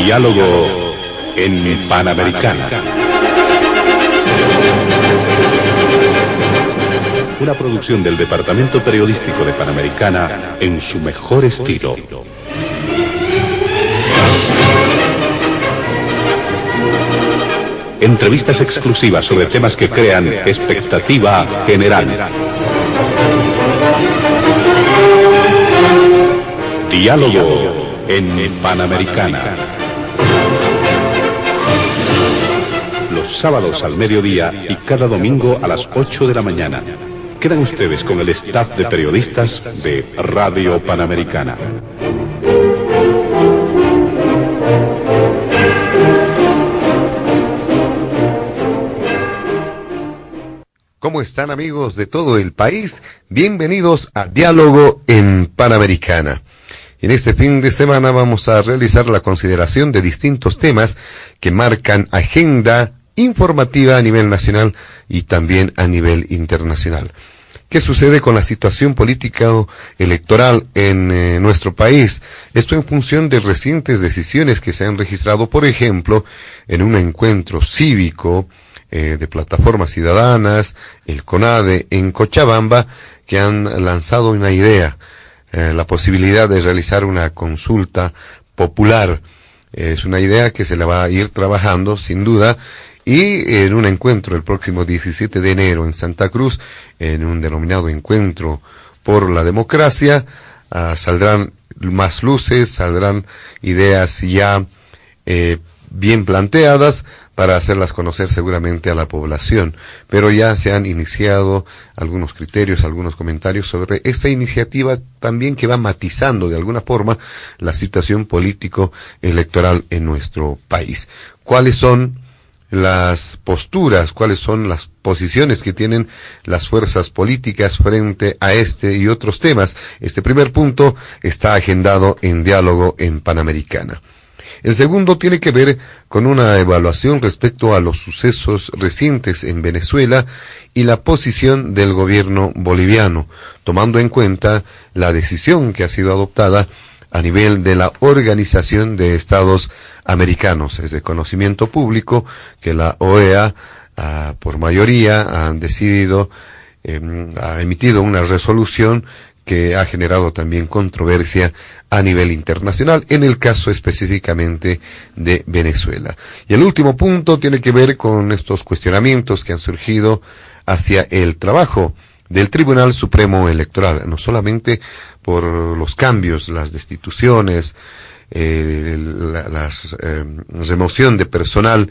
Diálogo en Panamericana. Una producción del Departamento Periodístico de Panamericana en su mejor estilo. Entrevistas exclusivas sobre temas que crean expectativa general. Diálogo en Panamericana. Los sábados al mediodía y cada domingo a las 8 de la mañana. Quedan ustedes con el staff de periodistas de Radio Panamericana. ¿Cómo están, amigos de todo el país? Bienvenidos a Diálogo en Panamericana. En este fin de semana vamos a realizar la consideración de distintos temas que marcan agenda informativa a nivel nacional y también a nivel internacional. ¿Qué sucede con la situación política electoral en nuestro país? Esto en función de recientes decisiones que se han registrado, por ejemplo, en un encuentro cívico de plataformas ciudadanas, el CONADE en Cochabamba, que han lanzado una idea, la posibilidad de realizar una consulta popular. Es una idea que se la va a ir trabajando, sin duda, y en un encuentro el próximo 17 de enero en Santa Cruz, en un denominado encuentro por la democracia, saldrán más luces, saldrán ideas ya bien planteadas para hacerlas conocer seguramente a la población. Pero ya se han iniciado algunos criterios, algunos comentarios sobre esta iniciativa también que va matizando de alguna forma la situación político-electoral en nuestro país. ¿Cuáles son las posturas, cuáles son las posiciones que tienen las fuerzas políticas frente a este y otros temas? Este primer punto está agendado en Diálogo en Panamericana. El segundo tiene que ver con una evaluación respecto a los sucesos recientes en Venezuela y la posición del gobierno boliviano, tomando en cuenta la decisión que ha sido adoptada a nivel de la Organización de Estados Americanos. Es de conocimiento público que la OEA, por mayoría, ha emitido una resolución que ha generado también controversia a nivel internacional, en el caso específicamente de Venezuela. Y el último punto tiene que ver con estos cuestionamientos que han surgido hacia el trabajo del Tribunal Supremo Electoral, no solamente por los cambios, las destituciones, la remoción de personal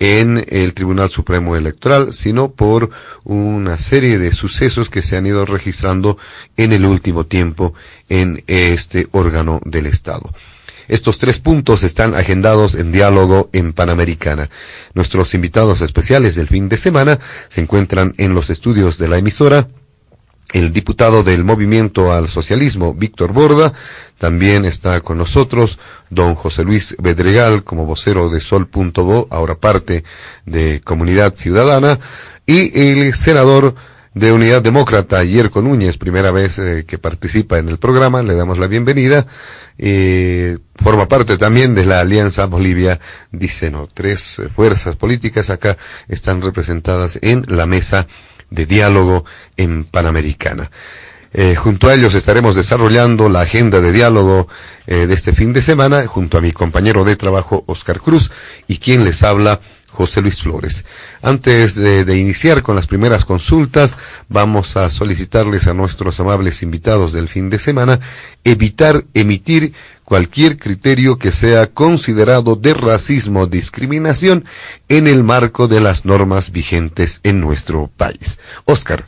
en el Tribunal Supremo Electoral, sino por una serie de sucesos que se han ido registrando en el último tiempo en este órgano del Estado. Estos tres puntos están agendados en Diálogo en Panamericana. Nuestros invitados especiales del fin de semana se encuentran en los estudios de la emisora. El diputado del Movimiento al Socialismo, Víctor Borda, también está con nosotros, don José Luis Bedregal, como vocero de Sol.bo, ahora parte de Comunidad Ciudadana, y el senador de Unidad Demócrata, Yerko Núñez, primera vez que participa en el programa, le damos la bienvenida. Forma parte también de la Alianza Bolivia Dice No. Tres fuerzas políticas acá están representadas en la mesa de Diálogo en Panamericana. Junto a ellos estaremos desarrollando la agenda de diálogo de este fin de semana, junto a mi compañero de trabajo, Oscar Cruz, y quien les habla, José Luis Flores. Antes de iniciar con las primeras consultas, vamos a solicitarles a nuestros amables invitados del fin de semana evitar emitir cualquier criterio que sea considerado de racismo o discriminación en el marco de las normas vigentes en nuestro país. Oscar.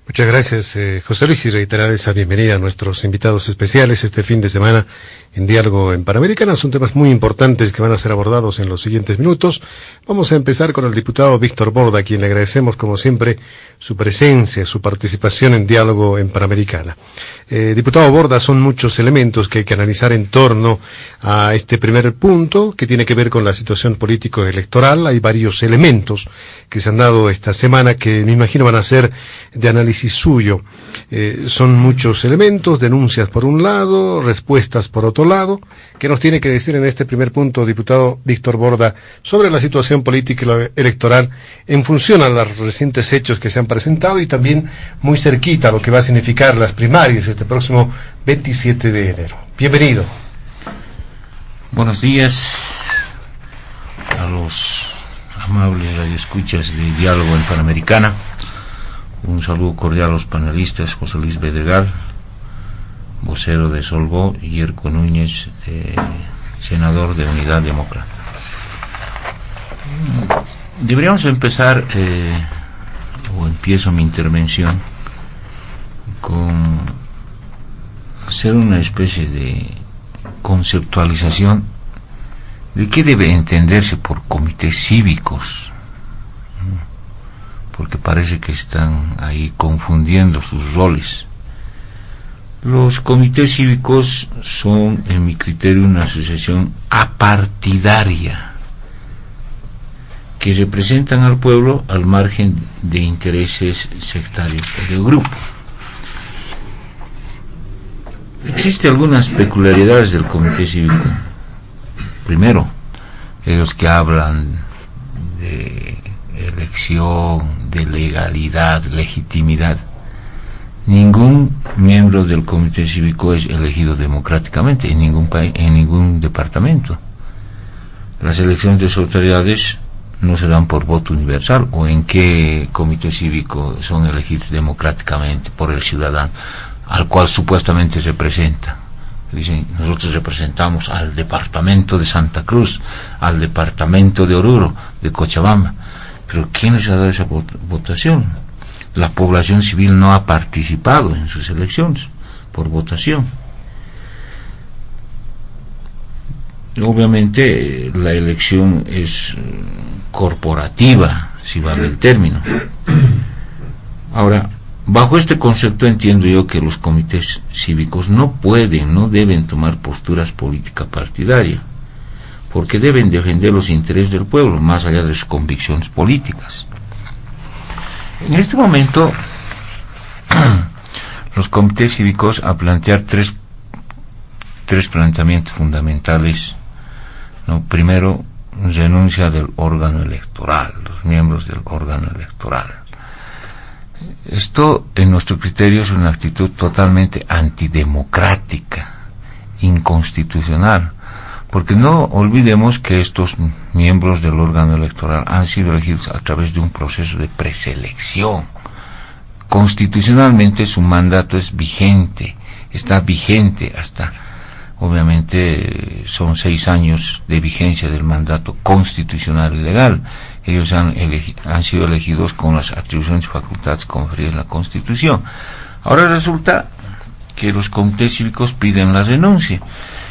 Muchas gracias, José Luis, y reiterar esa bienvenida a nuestros invitados especiales este fin de semana en Diálogo en Panamericana. Son temas muy importantes que van a ser abordados en los siguientes minutos. Vamos a empezar con el diputado Víctor Borda, a quien le agradecemos, como siempre, su presencia, su participación en Diálogo en Panamericana. Diputado Borda, son muchos elementos que hay que analizar en torno a este primer punto, que tiene que ver con la situación político-electoral. Hay varios elementos que se han dado esta semana que me imagino van a ser de análisis suyo. Son muchos elementos, denuncias por un lado, respuestas por otro lado. ¿Qué nos tiene que decir en este primer punto, diputado Víctor Borda, sobre la situación político-electoral en función a los recientes hechos que se han presentado y también muy cerquita a lo que va a significar las primarias este próximo 27 de enero? Bienvenido. Buenos días a los amables radioescuchas de Diálogo en Panamericana. Un saludo cordial a los panelistas: José Luis Bedregal, vocero de Solvó, y Yerko Núñez, senador de Unidad Demócrata. Deberíamos empezar, o empiezo mi intervención, con hacer una especie de conceptualización de qué debe entenderse por comités cívicos, porque parece que están ahí confundiendo sus roles. Los comités cívicos son, en mi criterio, una asociación apartidaria que representan al pueblo al margen de intereses sectarios o de grupo. Existen algunas peculiaridades del comité cívico. Primero, ellos que hablan de elección, de legalidad, legitimidad. Ningún miembro del comité cívico es elegido democráticamente en ningún país, en ningún departamento. Las elecciones de sus autoridades no se dan por voto universal. ¿O en qué comité cívico son elegidos democráticamente por el ciudadano al cual supuestamente representa? Dicen: nosotros representamos al departamento de Santa Cruz, al departamento de Oruro, de Cochabamba. Pero ¿quién les ha dado esa votación? La población civil no ha participado en sus elecciones por votación. Obviamente la elección es corporativa, si vale el término. Ahora, bajo este concepto entiendo yo que los comités cívicos no pueden, no deben tomar posturas políticas partidarias, porque deben defender los intereses del pueblo, más allá de sus convicciones políticas. En este momento, los comités cívicos, a plantear tres planteamientos fundamentales, ¿no? Primero, renuncia del órgano electoral, los miembros del órgano electoral. Esto, en nuestro criterio, es una actitud totalmente antidemocrática, inconstitucional, porque no olvidemos que estos miembros del órgano electoral han sido elegidos a través de un proceso de preselección. Constitucionalmente su mandato es vigente, está vigente hasta, obviamente, son 6 años de vigencia del mandato constitucional y legal. Ellos han sido elegidos con las atribuciones y facultades conferidas en la Constitución. Ahora resulta que los comités cívicos piden la renuncia.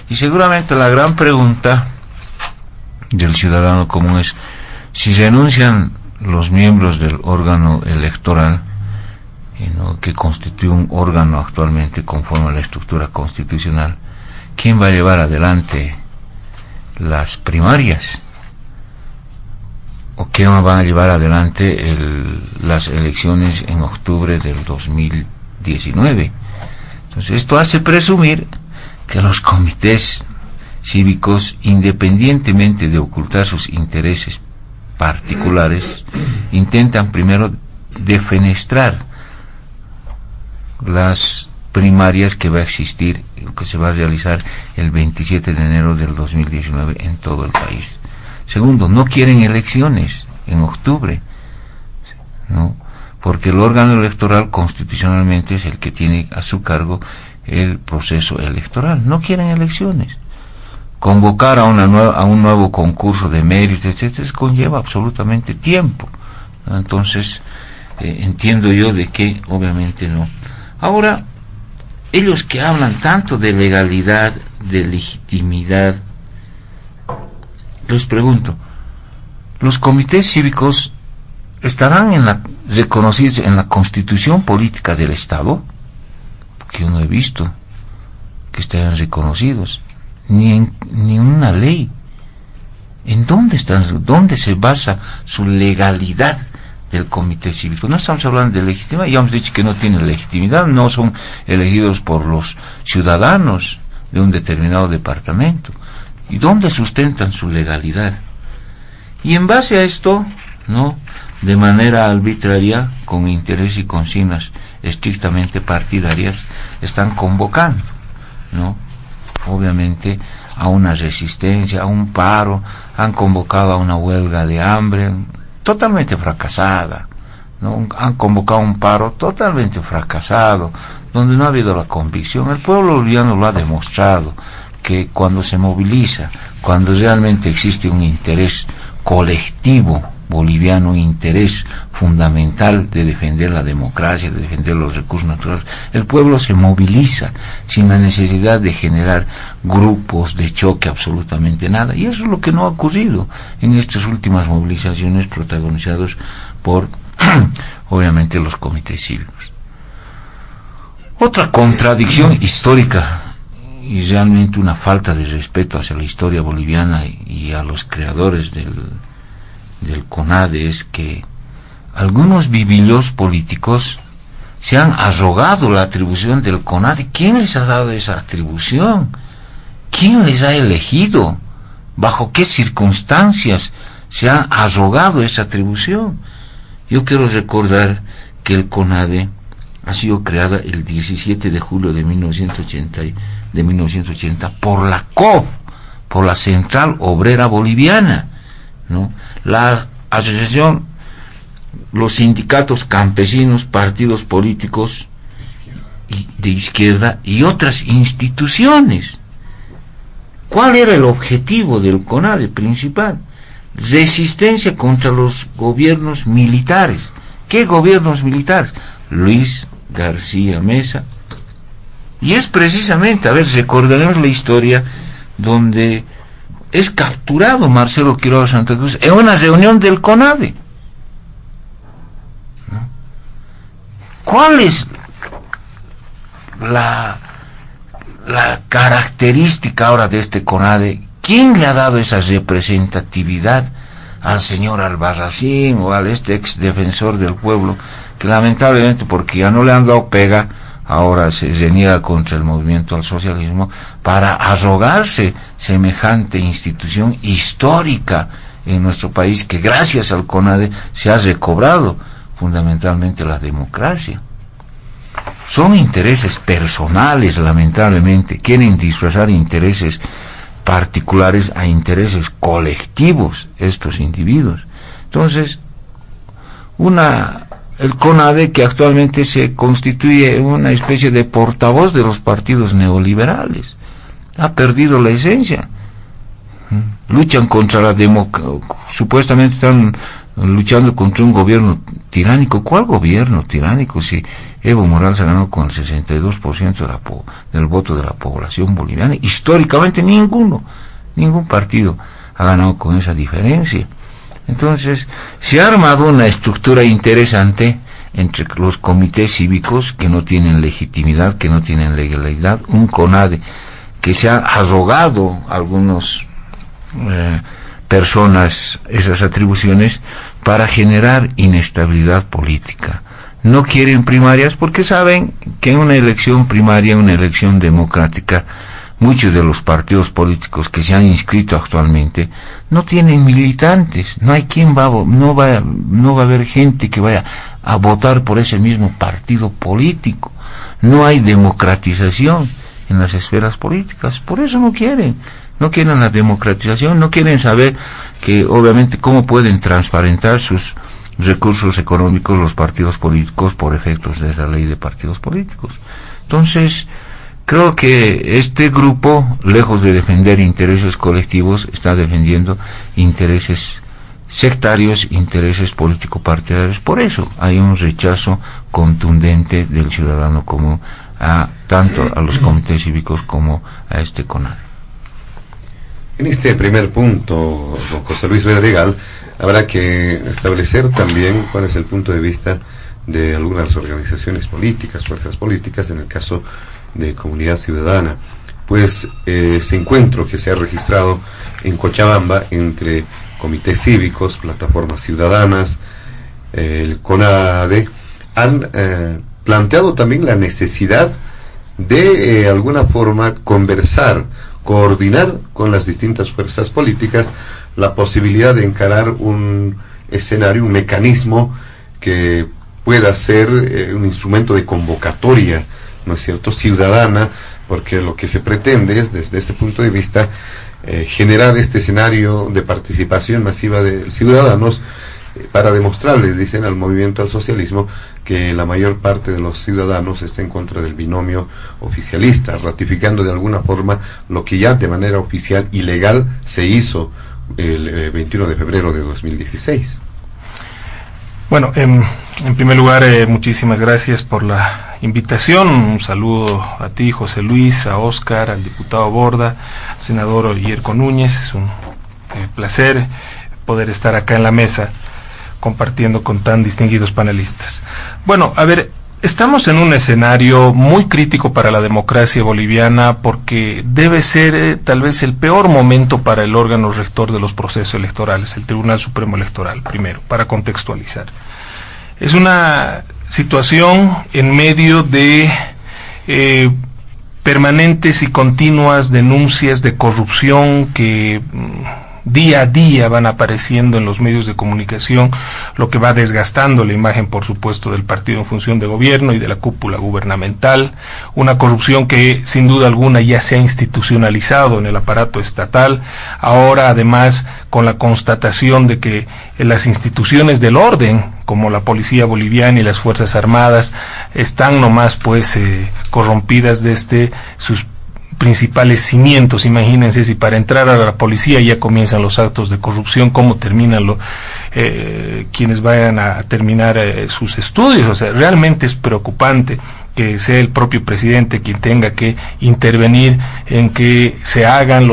Y seguramente la gran pregunta del ciudadano común es: si renuncian los miembros del órgano electoral, que constituye un órgano actualmente conforme a la estructura constitucional, ¿quién va a llevar adelante las primarias? ¿O quién va a llevar adelante las elecciones en octubre del 2019? Entonces esto hace presumir que los comités cívicos, independientemente de ocultar sus intereses particulares, intentan primero defenestrar las primarias que va a existir, que se va a realizar el 27 de enero del 2019 en todo el país. Segundo, no quieren elecciones en octubre, ¿no? Porque el órgano electoral constitucionalmente es el que tiene a su cargo el proceso electoral. No quieren elecciones. Convocar a un nuevo concurso de méritos, etcétera, conlleva absolutamente tiempo, ¿no? Entonces, entiendo yo de que obviamente no. Ahora, ellos que hablan tanto de legalidad, de legitimidad, les pregunto, ¿los comités cívicos estarán reconocidos en la Constitución Política del Estado? que yo no he visto que estén reconocidos, ni una ley. ¿En dónde se basa su legalidad del comité cívico? No estamos hablando de legitimidad, ya hemos dicho que no tienen legitimidad, no son elegidos por los ciudadanos de un determinado departamento. ¿Y dónde sustentan su legalidad? Y en base a esto, ¿no?, de manera arbitraria, con interés y consignas estrictamente partidarias, están convocando, ¿no?, obviamente a una resistencia, a un paro, han convocado a una huelga de hambre totalmente fracasada, ¿no? Han convocado un paro totalmente fracasado, donde no ha habido la convicción. El pueblo boliviano lo ha demostrado, que cuando se moviliza, cuando realmente existe un interés colectivo boliviano, un interés fundamental de defender la democracia, de defender los recursos naturales, el pueblo se moviliza sin la necesidad de generar grupos de choque, absolutamente nada. Y eso es lo que no ha ocurrido en estas últimas movilizaciones protagonizadas por obviamente los comités cívicos. Otra contradicción histórica y realmente una falta de respeto hacia la historia boliviana y a los creadores del CONADE es que algunos vivillos políticos se han arrogado la atribución del CONADE. ¿Quién les ha dado esa atribución? ¿Quién les ha elegido? ¿Bajo qué circunstancias se ha arrogado esa atribución? Yo quiero recordar que el CONADE ha sido creada el 17 de julio de 1980 por la COB, por la Central Obrera Boliviana, ¿no? La asociación, los sindicatos campesinos, partidos políticos de izquierda y otras instituciones. ¿Cuál era el objetivo del CONADE principal? Resistencia contra los gobiernos militares. ¿Qué gobiernos militares? Luis García Meza. Y es precisamente, a ver, recordaremos la historia donde es capturado Marcelo Quiroga Santa Cruz en una reunión del CONADE, ¿no? ¿Cuál es la característica ahora de este CONADE? ¿Quién le ha dado esa representatividad al señor Albarracín o al ex defensor del pueblo, que lamentablemente, porque ya no le han dado pega, ahora se reniega contra el movimiento al socialismo para arrogarse semejante institución histórica en nuestro país, que gracias al CONADE se ha recobrado fundamentalmente la democracia? Son intereses personales, lamentablemente, quieren disfrazar intereses particulares a intereses colectivos estos individuos. Entonces, el CONADE, que actualmente se constituye una especie de portavoz de los partidos neoliberales, ha perdido la esencia. Luchan contra la democracia, supuestamente están luchando contra un gobierno tiránico. ¿Cuál gobierno tiránico si Evo Morales ha ganado con el 62% del voto de la población boliviana? Históricamente ningún partido ha ganado con esa diferencia. Entonces se ha armado una estructura interesante entre los comités cívicos que no tienen legitimidad, que no tienen legalidad, un CONADE que se ha arrogado algunos personas esas atribuciones para generar inestabilidad política. No quieren primarias porque saben que en una elección primaria, una elección democrática, muchos de los partidos políticos que se han inscrito actualmente no tienen militantes, no hay no va a haber gente que vaya a votar por ese mismo partido político, no hay democratización en las esferas políticas, por eso no quieren la democratización, no quieren saber que obviamente cómo pueden transparentar sus recursos económicos los partidos políticos por efectos de la ley de partidos políticos. Entonces, creo que este grupo, lejos de defender intereses colectivos, está defendiendo intereses sectarios, intereses político-partidarios. Por eso hay un rechazo contundente del ciudadano común tanto a los comités cívicos como a este CONADE. En este primer punto, don José Luis Bedregal, habrá que establecer también cuál es el punto de vista de algunas organizaciones políticas, fuerzas políticas, en el caso de Comunidad Ciudadana. Pues ese encuentro que se ha registrado en Cochabamba entre comités cívicos, plataformas ciudadanas, el CONADE, han planteado también la necesidad de alguna forma conversar, coordinar con las distintas fuerzas políticas la posibilidad de encarar un escenario, un mecanismo que pueda ser un instrumento de convocatoria, ¿no es cierto?, ciudadana, porque lo que se pretende es, desde este punto de vista, generar este escenario de participación masiva de ciudadanos para demostrarles, dicen, al movimiento al socialismo que la mayor parte de los ciudadanos está en contra del binomio oficialista, ratificando de alguna forma lo que ya de manera oficial y legal se hizo el 21 de febrero de 2016. Bueno, en primer lugar, muchísimas gracias por la invitación. Un saludo a ti, José Luis, a Óscar, al diputado Borda, al senador Yerko Núñez. Es un placer poder estar acá en la mesa compartiendo con tan distinguidos panelistas. Bueno, a ver, estamos en un escenario muy crítico para la democracia boliviana porque debe ser tal vez el peor momento para el órgano rector de los procesos electorales, el Tribunal Supremo Electoral, primero, para contextualizar. Es una situación en medio de permanentes y continuas denuncias de corrupción que día a día van apareciendo en los medios de comunicación, lo que va desgastando la imagen, por supuesto, del partido en función de gobierno y de la cúpula gubernamental, una corrupción que sin duda alguna ya se ha institucionalizado en el aparato estatal, ahora además con la constatación de que las instituciones del orden, como la Policía Boliviana y las Fuerzas Armadas, están nomás pues corrompidas desde sus principales cimientos. Imagínense si para entrar a la policía ya comienzan los actos de corrupción, cómo terminan quienes vayan a terminar sus estudios. O sea, realmente es preocupante que sea el propio presidente quien tenga que intervenir en que se hagan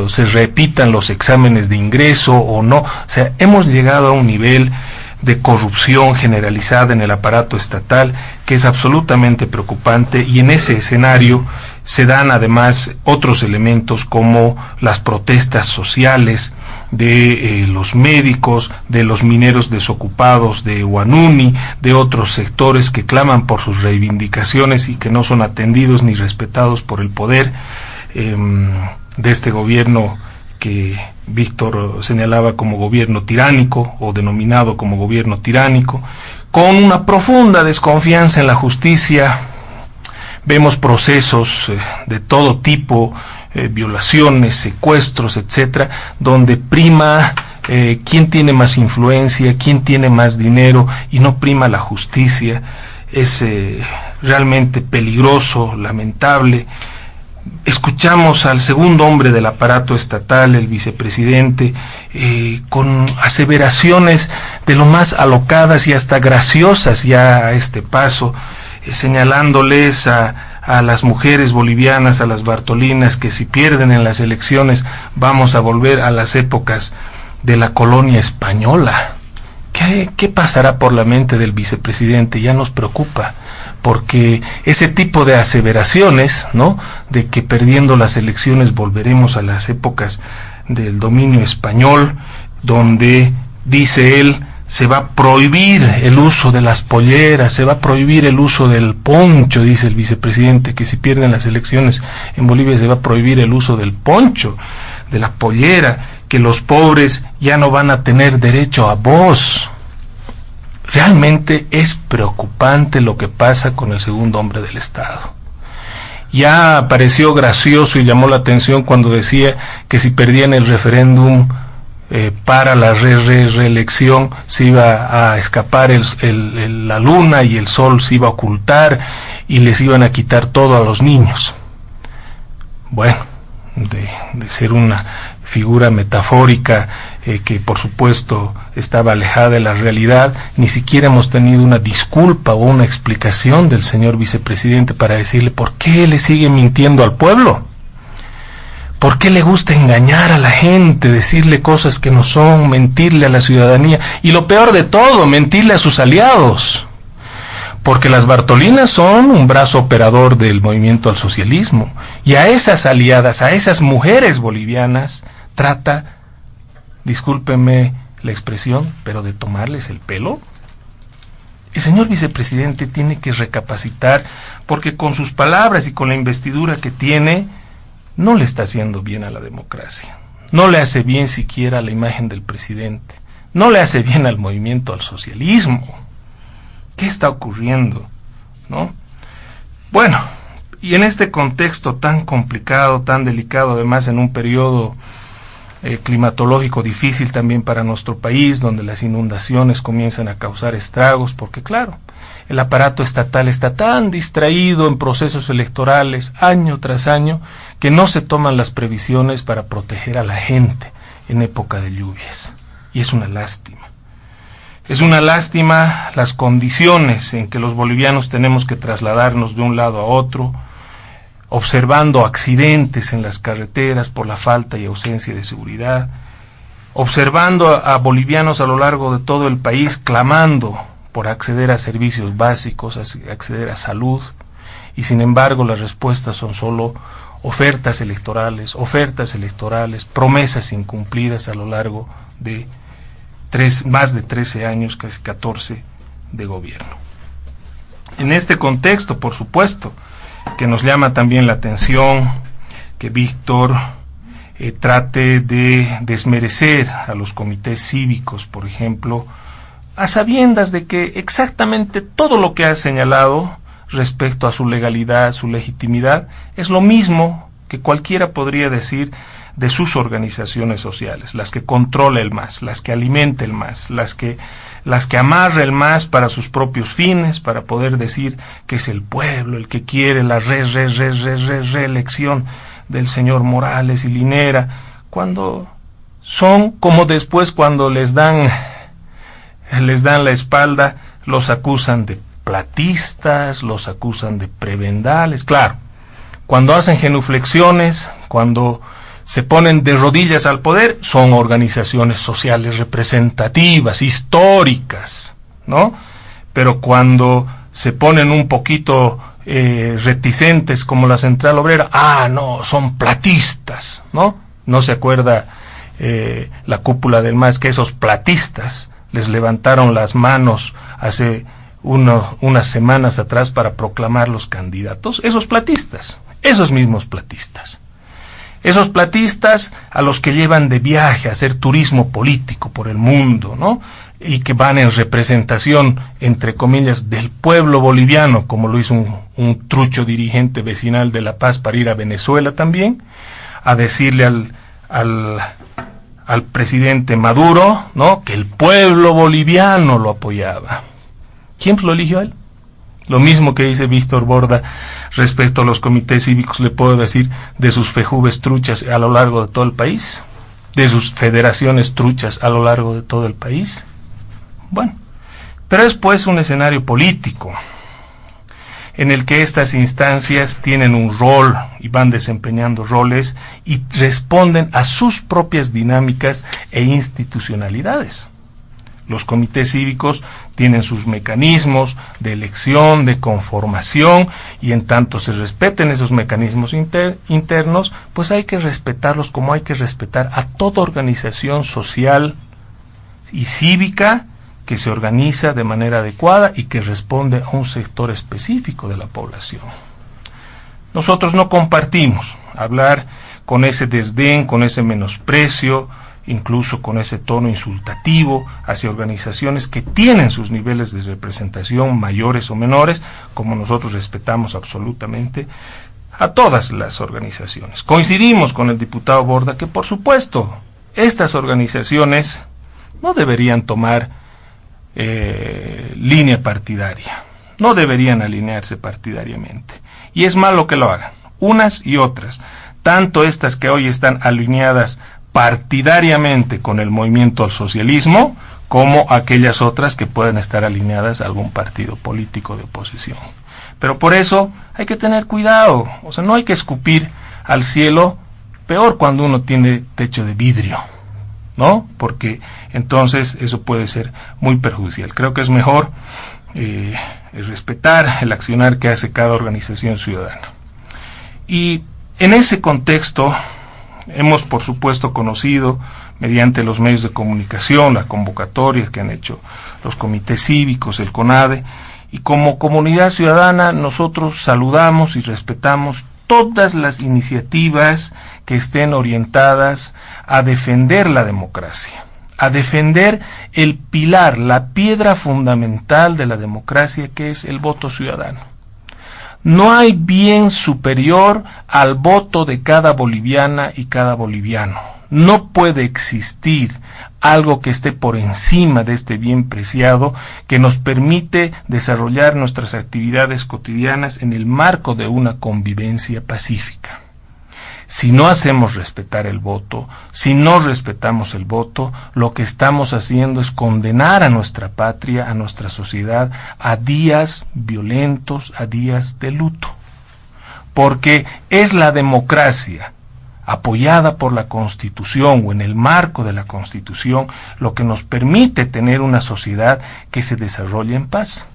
se repitan los exámenes de ingreso o no. O sea, hemos llegado a un nivel de corrupción generalizada en el aparato estatal que es absolutamente preocupante, y en ese escenario se dan además otros elementos como las protestas sociales de los médicos, de los mineros desocupados de Huanuni, de otros sectores que claman por sus reivindicaciones y que no son atendidos ni respetados por el poder de este gobierno que Víctor señalaba como gobierno tiránico o denominado como gobierno tiránico, con una profunda desconfianza en la justicia. Vemos procesos de todo tipo, violaciones, secuestros, etcétera, donde prima quién tiene más influencia, quién tiene más dinero, y no prima la justicia. Es realmente peligroso, lamentable. Escuchamos al segundo hombre del aparato estatal, el vicepresidente, con aseveraciones de lo más alocadas y hasta graciosas ya a este paso, señalándoles a las mujeres bolivianas, a las bartolinas, que si pierden en las elecciones vamos a volver a las épocas de la colonia española. ¿Qué pasará por la mente del vicepresidente? Ya nos preocupa, porque ese tipo de aseveraciones, ¿no?, de que perdiendo las elecciones volveremos a las épocas del dominio español, donde, dice él, se va a prohibir el uso de las polleras, se va a prohibir el uso del poncho, dice el vicepresidente, que si pierden las elecciones en Bolivia se va a prohibir el uso del poncho, de la pollera, que los pobres ya no van a tener derecho a voz. Realmente es preocupante lo que pasa con el segundo hombre del Estado. Ya pareció gracioso y llamó la atención cuando decía que si perdían el referéndum para la reelección se iba a escapar la luna y el sol se iba a ocultar y les iban a quitar todo a los niños. Bueno, de ser una figura metafórica que por supuesto estaba alejada de la realidad, ni siquiera hemos tenido una disculpa o una explicación del señor vicepresidente para decirle por qué le sigue mintiendo al pueblo, por qué le gusta engañar a la gente, decirle cosas que no son, mentirle a la ciudadanía, y lo peor de todo, mentirle a sus aliados. porque las Bartolinas son un brazo operador del movimiento al socialismo, y a esas aliadas, a esas mujeres bolivianas, trata, discúlpenme la expresión, pero de tomarles el pelo. El señor vicepresidente tiene que recapacitar, porque con sus palabras y con la investidura que tiene, no le está haciendo bien a la democracia, no le hace bien siquiera a la imagen del presidente, no le hace bien al movimiento al socialismo. ¿Qué está ocurriendo? ¿No? Bueno, y en este contexto tan complicado, tan delicado, además en un periodo climatológico difícil también para nuestro país, donde las inundaciones comienzan a causar estragos, porque claro, el aparato estatal está tan distraído en procesos electorales año tras año que no se toman las previsiones para proteger a la gente en época de lluvias. Y es una lástima. Es una lástima las condiciones en que los bolivianos tenemos que trasladarnos de un lado a otro, observando accidentes en las carreteras por la falta y ausencia de seguridad, observando a bolivianos a lo largo de todo el país clamando por acceder a servicios básicos, acceder a salud, y sin embargo las respuestas son solo ofertas electorales, promesas incumplidas a lo largo de más de 13 años, casi 14 de gobierno. En este contexto, por supuesto, que nos llama también la atención que Víctor trate de desmerecer a los comités cívicos, por ejemplo, a sabiendas de que exactamente todo lo que ha señalado respecto a su legalidad, su legitimidad, es lo mismo que cualquiera podría decir de sus organizaciones sociales, las que controla el MAS, las que alimenta el MAS, las que amarra el MAS para sus propios fines, para poder decir que es el pueblo el que quiere la reelección del señor Morales y Linera, cuando son como después cuando les dan la espalda, los acusan de platistas, los acusan de prebendales. Claro, cuando hacen genuflexiones, cuando se ponen de rodillas al poder, son organizaciones sociales representativas, históricas, ¿no? Pero cuando se ponen un poquito reticentes como la Central Obrera, no, son platistas, ¿no? No se acuerda la cúpula del MAS que esos platistas les levantaron las manos hace unas semanas atrás para proclamar los candidatos. Esos platistas, esos mismos platistas. Esos platistas a los que llevan de viaje a hacer turismo político por el mundo, ¿no? Y que van en representación, entre comillas, del pueblo boliviano, como lo hizo un trucho dirigente vecinal de La Paz para ir a Venezuela también, a decirle al presidente Maduro, ¿no?, que el pueblo boliviano lo apoyaba. ¿Quién lo eligió a él? Lo mismo que dice Víctor Borda respecto a los comités cívicos, le puedo decir de sus fejubes truchas a lo largo de todo el país, de sus federaciones truchas a lo largo de todo el país. Bueno, pero es pues un escenario político en el que estas instancias tienen un rol y van desempeñando roles y responden a sus propias dinámicas e institucionalidades. Los comités cívicos tienen sus mecanismos de elección, de conformación, y en tanto se respeten esos mecanismos internos, pues hay que respetarlos como hay que respetar a toda organización social y cívica que se organiza de manera adecuada y que responde a un sector específico de la población. Nosotros no compartimos hablar con ese desdén, con ese menosprecio, incluso con ese tono insultativo hacia organizaciones que tienen sus niveles de representación mayores o menores, como nosotros respetamos absolutamente a todas las organizaciones. Coincidimos con el diputado Borda que, por supuesto, estas organizaciones no deberían tomar línea partidaria, no deberían alinearse partidariamente, y es malo que lo hagan, unas y otras, tanto estas que hoy están alineadas partidariamente con el movimiento al socialismo, como aquellas otras que pueden estar alineadas a algún partido político de oposición. Pero por eso hay que tener cuidado, o sea, no hay que escupir al cielo, peor cuando uno tiene techo de vidrio, ¿no? Porque entonces eso puede ser muy perjudicial. Creo que es mejor respetar el accionar que hace cada organización ciudadana. Y en ese contexto hemos, por supuesto, conocido mediante los medios de comunicación las convocatorias que han hecho los comités cívicos, el CONADE, y como comunidad ciudadana nosotros saludamos y respetamos todas las iniciativas que estén orientadas a defender la democracia, a defender el pilar, la piedra fundamental de la democracia, que es el voto ciudadano. No hay bien superior al voto de cada boliviana y cada boliviano. No puede existir algo que esté por encima de este bien preciado que nos permite desarrollar nuestras actividades cotidianas en el marco de una convivencia pacífica. Si no hacemos respetar el voto, si no respetamos el voto, lo que estamos haciendo es condenar a nuestra patria, a nuestra sociedad, a días violentos, a días de luto. Porque es la democracia, apoyada por la Constitución o en el marco de la Constitución, lo que nos permite tener una sociedad que se desarrolle en paz.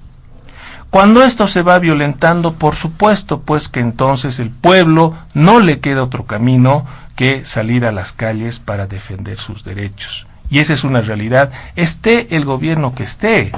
Cuando esto se va violentando, por supuesto, pues que entonces el pueblo no le queda otro camino que salir a las calles para defender sus derechos. Y esa es una realidad, esté el gobierno que esté.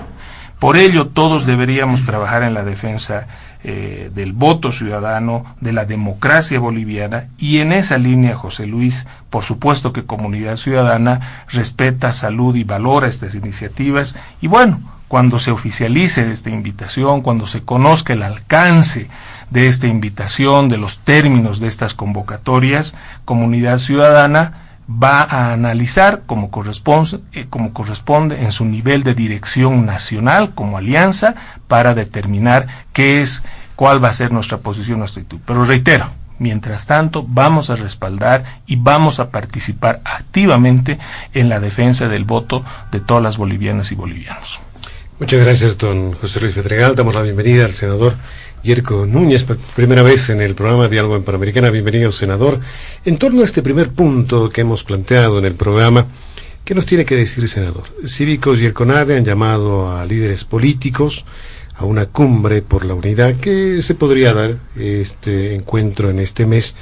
Por ello, todos deberíamos trabajar en la defensa del voto ciudadano, de la democracia boliviana, y en esa línea, José Luis, por supuesto que Comunidad Ciudadana respeta, saluda y valora estas iniciativas, y bueno, cuando se oficialice esta invitación, cuando se conozca el alcance de esta invitación, de los términos de estas convocatorias, Comunidad Ciudadana va a analizar como corresponde en su nivel de dirección nacional como alianza para determinar cuál va a ser nuestra posición, nuestra actitud. Pero reitero, mientras tanto vamos a respaldar y vamos a participar activamente en la defensa del voto de todas las bolivianas y bolivianos. Muchas gracias, don José Luis Fedregal. Damos la bienvenida al senador Yerko Núñez, por primera vez en el programa Diálogo en Panamericana. Bienvenido, senador. En torno a este primer punto que hemos planteado en el programa, ¿qué nos tiene que decir, senador? Cívicos y el CONADE han llamado a líderes políticos a una cumbre por la unidad que se podría dar este encuentro en este mes.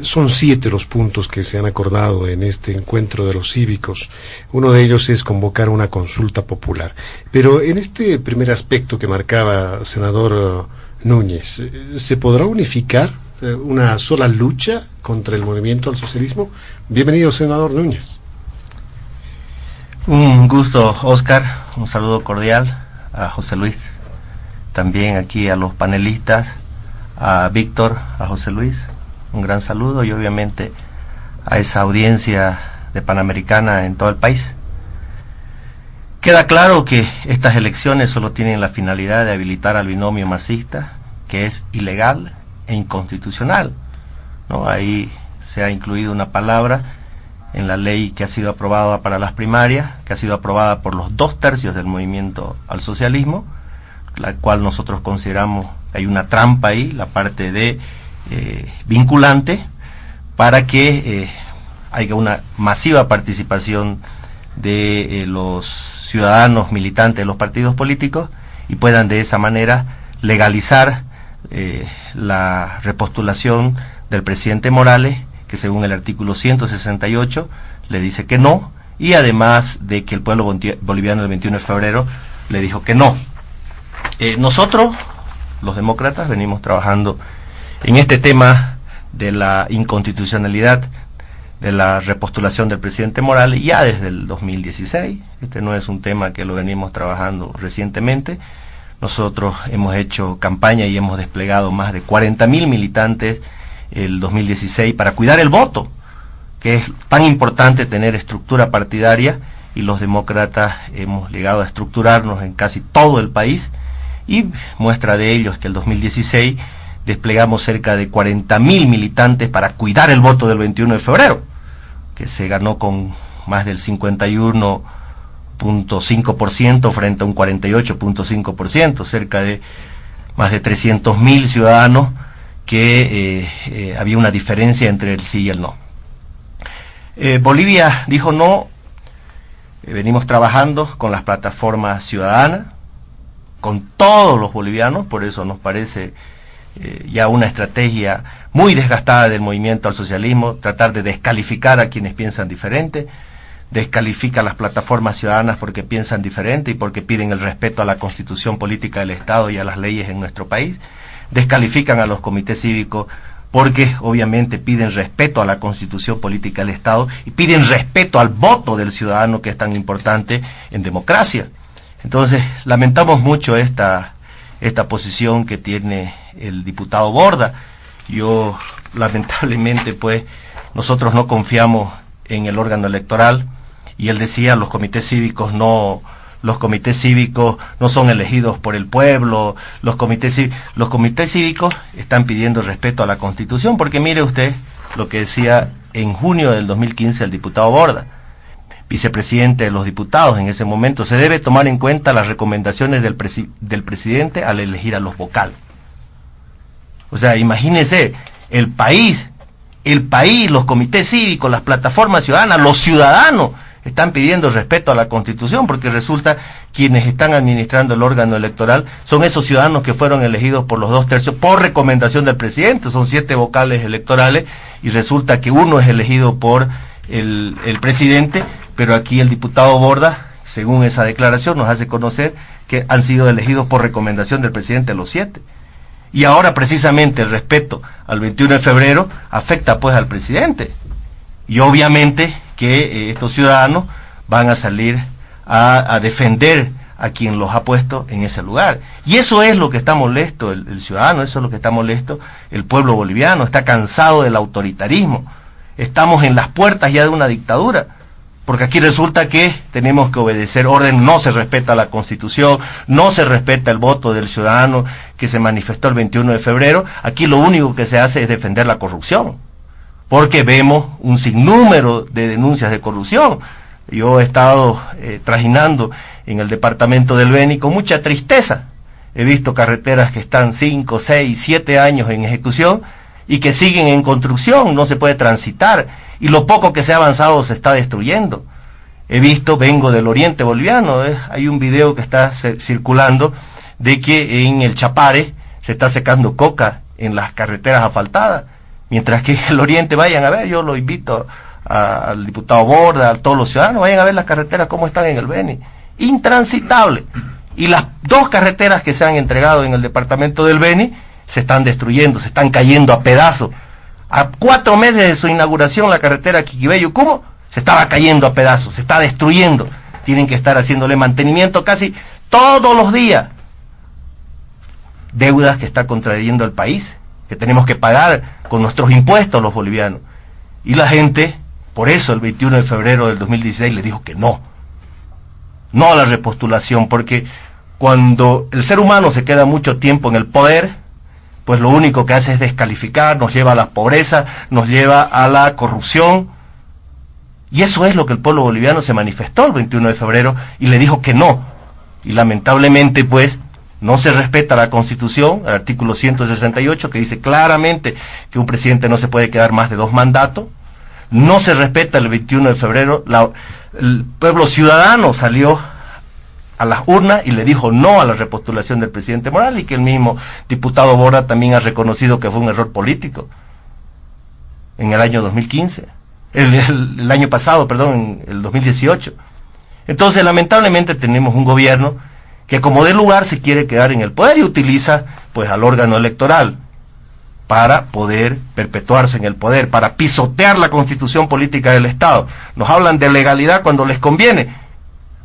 Son 7 los puntos que se han acordado en este encuentro de los cívicos. Uno de ellos es convocar una consulta popular. Pero en este primer aspecto que marcaba senador Núñez, ¿se podrá unificar una sola lucha contra el movimiento al socialismo? Bienvenido, senador Núñez. Un gusto, Oscar. Un saludo cordial a José Luis, también aquí a los panelistas, a Víctor, a José Luis. Un gran saludo y obviamente a esa audiencia de Panamericana en todo el país. Queda claro que estas elecciones solo tienen la finalidad de habilitar al binomio masista, que es ilegal e inconstitucional, ¿no? Ahí se ha incluido una palabra en la ley que ha sido aprobada para las primarias, que ha sido aprobada por los 2/3 del movimiento al socialismo, la cual nosotros consideramos que hay una trampa ahí, la parte de vinculante, para que haya una masiva participación de los ciudadanos militantes de los partidos políticos y puedan de esa manera legalizar la repostulación del presidente Morales, que según el artículo 168 le dice que no, y además de que el pueblo boliviano el 21 de febrero le dijo que no. Nosotros, los demócratas, venimos trabajando en este tema de la inconstitucionalidad de la repostulación del presidente Morales ya desde el 2016. Este no es un tema que lo venimos trabajando recientemente. Nosotros hemos hecho campaña y hemos desplegado más de 40.000 militantes el 2016 para cuidar el voto, que es tan importante tener estructura partidaria, y los demócratas hemos llegado a estructurarnos en casi todo el país, y muestra de ello es que el 2016 desplegamos cerca de 40.000 militantes para cuidar el voto del 21 de febrero, que se ganó con más del 51.5% frente a un 48.5%, cerca de más de 300.000 ciudadanos que había una diferencia entre el sí y el no. Bolivia dijo no. Venimos trabajando con las plataformas ciudadanas, con todos los bolivianos. Por eso nos parece ya una estrategia muy desgastada del movimiento al socialismo, tratar de descalificar a quienes piensan diferente, descalifica a las plataformas ciudadanas porque piensan diferente y porque piden el respeto a la constitución política del Estado y a las leyes en nuestro país, descalifican a los comités cívicos porque obviamente piden respeto a la constitución política del Estado y piden respeto al voto del ciudadano, que es tan importante en democracia. Entonces, lamentamos mucho esta posición que tiene el diputado Borda. Yo, lamentablemente, pues, nosotros no confiamos en el órgano electoral, y él decía, los comités cívicos no son elegidos por el pueblo, los comités cívicos están pidiendo respeto a la Constitución, porque mire usted lo que decía en junio del 2015 el diputado Borda, vicepresidente de los diputados en ese momento: se debe tomar en cuenta las recomendaciones del presidente al elegir a los vocales. O sea, imagínese, el país, los comités cívicos, las plataformas ciudadanas, los ciudadanos están pidiendo respeto a la Constitución, porque resulta quienes están administrando el órgano electoral son esos ciudadanos que fueron elegidos por los 2/3 por recomendación del presidente. Son 7 vocales electorales y resulta que uno es elegido por el presidente, pero aquí el diputado Borda, según esa declaración, nos hace conocer que han sido elegidos por recomendación del presidente los 7. Y ahora precisamente el respeto al 21 de febrero afecta pues al presidente. Y obviamente que estos ciudadanos van a salir a defender a quien los ha puesto en ese lugar. Y eso es lo que está molesto el ciudadano, eso es lo que está molesto el pueblo boliviano. Está cansado del autoritarismo. Estamos en las puertas ya de una dictadura, porque aquí resulta que tenemos que obedecer orden, no se respeta la Constitución, no se respeta el voto del ciudadano que se manifestó el 21 de febrero. Aquí lo único que se hace es defender la corrupción, porque vemos un sinnúmero de denuncias de corrupción. Yo he estado trajinando en el departamento del Beni con mucha tristeza. He visto carreteras que están 5, 6, 7 años en ejecución y que siguen en construcción, no se puede transitar, y lo poco que se ha avanzado se está destruyendo. Vengo del oriente boliviano, hay un video que está circulando de que en el Chapare se está secando coca en las carreteras asfaltadas, mientras que en el oriente, vayan a ver, yo lo invito al diputado Borda, a todos los ciudadanos, vayan a ver las carreteras cómo están en el Beni, intransitable. Y las 2 carreteras que se han entregado en el departamento del Beni se están destruyendo, se están cayendo a pedazos. A 4 meses de su inauguración, la carretera Quiquibé-Yucumo se estaba cayendo a pedazos, se está destruyendo. Tienen que estar haciéndole mantenimiento casi todos los días. Deudas que está contrayendo el país, que tenemos que pagar con nuestros impuestos los bolivianos. Y la gente, por eso el 21 de febrero del 2016 le dijo que no a la repostulación, porque cuando el ser humano se queda mucho tiempo en el poder, pues lo único que hace es descalificar, nos lleva a la pobreza, nos lleva a la corrupción. Y eso es lo que el pueblo boliviano se manifestó el 21 de febrero y le dijo que no. Y lamentablemente, pues, no se respeta la Constitución, el artículo 168, que dice claramente que un presidente no se puede quedar más de 2 mandatos. No se respeta el 21 de febrero, el pueblo ciudadano salió a las urnas y le dijo no a la repostulación del presidente Morales, y que el mismo diputado Borda también ha reconocido que fue un error político en el año 2015, el año pasado, perdón, en el 2018. Entonces, lamentablemente tenemos un gobierno que como de lugar se quiere quedar en el poder y utiliza pues al órgano electoral para poder perpetuarse en el poder, para pisotear la constitución política del Estado. Nos hablan de legalidad cuando les conviene,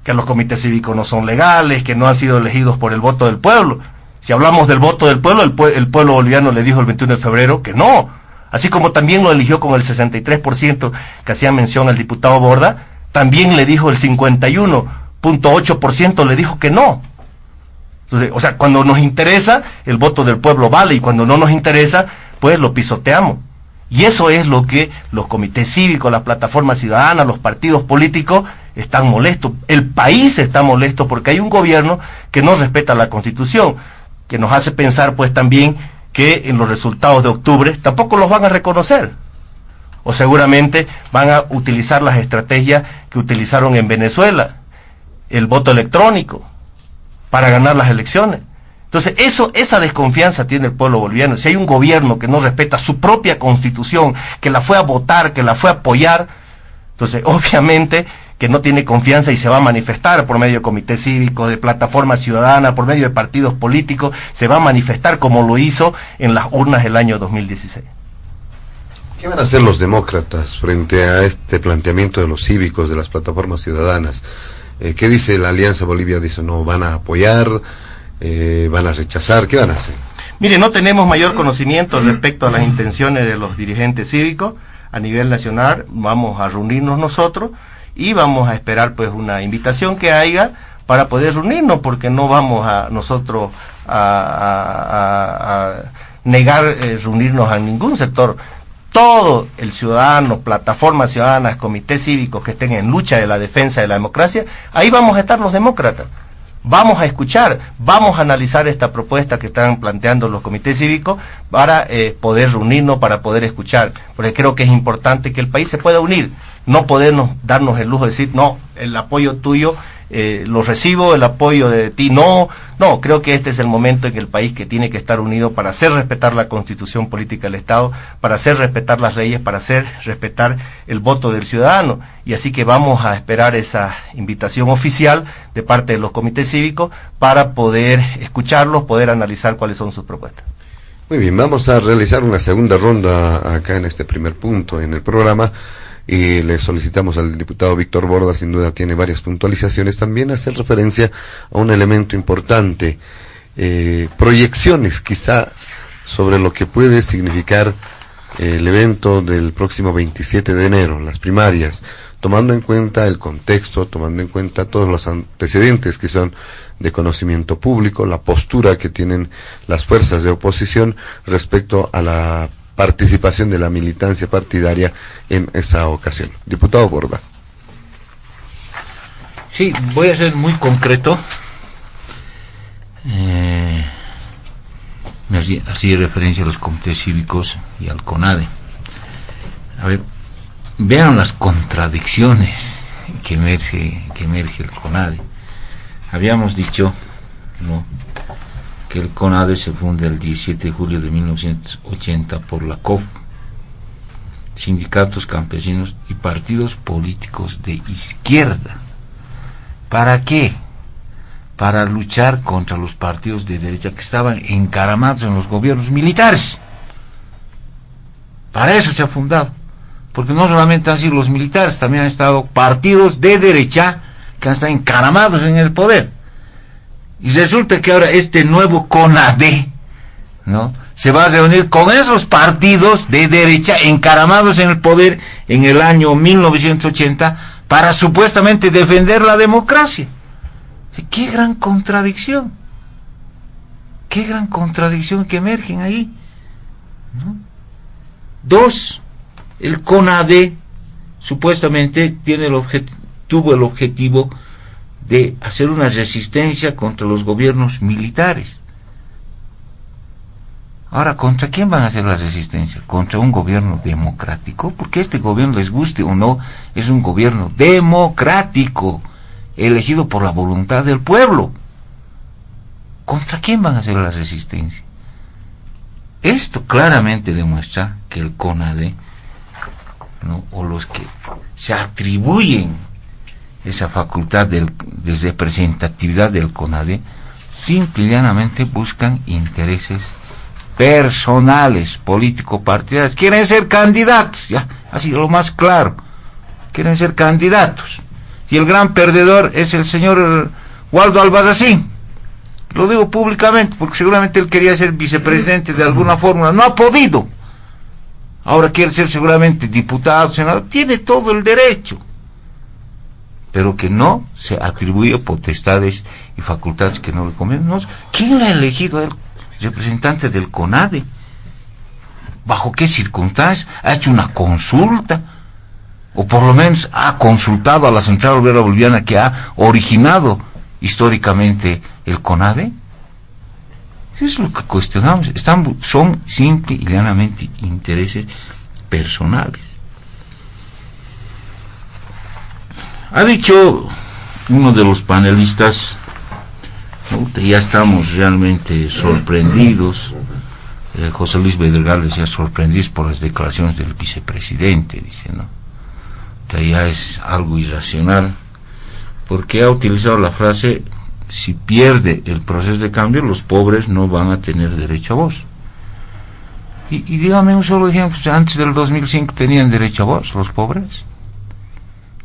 que los comités cívicos no son legales, que no han sido elegidos por el voto del pueblo. Si hablamos del voto del pueblo, el pueblo boliviano le dijo el 21 de febrero que no, así como también lo eligió con el 63% que hacía mención al diputado Borda, también le dijo el 51.8% le dijo que no. Entonces, o sea, cuando nos interesa, el voto del pueblo vale, y cuando no nos interesa, pues lo pisoteamos. Y eso es lo que los comités cívicos, las plataformas ciudadanas, los partidos políticos están molestos. El país está molesto porque hay un gobierno que no respeta la Constitución, que nos hace pensar pues también que en los resultados de octubre tampoco los van a reconocer, o seguramente van a utilizar las estrategias que utilizaron en Venezuela, el voto electrónico. para ganar las elecciones. Entonces, esa desconfianza tiene el pueblo boliviano. Si hay un gobierno que no respeta su propia constitución, que la fue a votar, que la fue a apoyar, entonces, obviamente, que no tiene confianza y se va a manifestar por medio de comités cívicos, de plataforma ciudadana, por medio de partidos políticos, se va a manifestar como lo hizo en las urnas del año 2016. ¿Qué van a hacer los demócratas frente a este planteamiento de los cívicos, de las plataformas ciudadanas? ¿Qué dice la Alianza Bolivia? Dice, no, van a apoyar, van a rechazar, ¿qué van a hacer? Mire, no tenemos mayor conocimiento respecto a las intenciones de los dirigentes cívicos. A nivel nacional vamos a reunirnos nosotros y vamos a esperar pues una invitación que haya para poder reunirnos, porque no vamos a nosotros a negar reunirnos a ningún sector. Todo el ciudadano, plataformas ciudadanas, comités cívicos que estén en lucha de la defensa de la democracia, ahí vamos a estar los demócratas. Vamos a escuchar, vamos a analizar esta propuesta que están planteando los comités cívicos para poder reunirnos, para poder escuchar, porque creo que es importante que el país se pueda unir, no podernos darnos el lujo de decir, no, el apoyo tuyo lo recibo, el apoyo de ti no, creo que este es el momento en el país que tiene que estar unido para hacer respetar la constitución política del Estado, para hacer respetar las leyes, para hacer respetar el voto del ciudadano, y así que vamos a esperar esa invitación oficial de parte de los comités cívicos para poder escucharlos, poder analizar cuáles son sus propuestas. Muy bien, vamos a realizar una segunda ronda acá en este primer punto en el programa. Y le solicitamos al diputado Víctor Borda, sin duda tiene varias puntualizaciones, también hacer referencia a un elemento importante, proyecciones quizá sobre lo que puede significar el evento del próximo 27 de enero, las primarias, tomando en cuenta el contexto, tomando en cuenta todos los antecedentes que son de conocimiento público, la postura que tienen las fuerzas de oposición respecto a la participación de la militancia partidaria en esa ocasión. Diputado Borda. Sí, voy a ser muy concreto. Me hacía referencia a los comités cívicos y al CONADE. A ver, vean las contradicciones que emerge el CONADE. Habíamos dicho, ¿no?, que el CONADE se funda el 17 de julio de 1980 por la COF, sindicatos campesinos y partidos políticos de izquierda. ¿Para qué? Para luchar contra los partidos de derecha que estaban encaramados en los gobiernos militares. Para eso se ha fundado, porque no solamente han sido los militares, también han estado partidos de derecha que han estado encaramados en el poder. Y resulta que ahora este nuevo CONADE, ¿no?, se va a reunir con esos partidos de derecha encaramados en el poder en el año 1980 para supuestamente defender la democracia. ¡Qué gran contradicción! ¡Qué gran contradicción que emergen ahí! ¿No? Dos, el CONADE supuestamente tuvo el objetivo de hacer una resistencia contra los gobiernos militares. Ahora, ¿contra quién van a hacer la resistencia? ¿Contra un gobierno democrático? Porque este gobierno, les guste o no, es un gobierno democrático, elegido por la voluntad del pueblo. ¿Contra quién van a hacer la resistencia? Esto claramente demuestra que el CONADE, ¿no?, o los que se atribuyen esa facultad de representatividad del CONADE, simple y llanamente buscan intereses personales, político-partidarios. Quieren ser candidatos, ya, así lo más claro. Quieren ser candidatos. Y el gran perdedor es el señor Waldo Albarracín. Lo digo públicamente, porque seguramente él quería ser vicepresidente de alguna forma, no ha podido. Ahora quiere ser seguramente diputado, senador, tiene todo el derecho, pero que no se atribuye potestades y facultades que no le convienen. No, ¿quién le ha elegido a él representante del CONADE? ¿Bajo qué circunstancias? ¿Ha hecho una consulta? ¿O por lo menos ha consultado a la Central Obrera Boliviana que ha originado históricamente el CONADE? Eso es lo que cuestionamos. Son simple y llanamente intereses personales. Ha dicho uno de los panelistas Ya estamos realmente sorprendidos. José Luis Bedregal decía sorprendidos por las declaraciones del vicepresidente, dice, ¿no? Ya es algo irracional, porque ha utilizado la frase: si pierde el proceso de cambio, los pobres no van a tener derecho a voz. Y dígame un solo ejemplo: antes del 2005 tenían derecho a voz los pobres.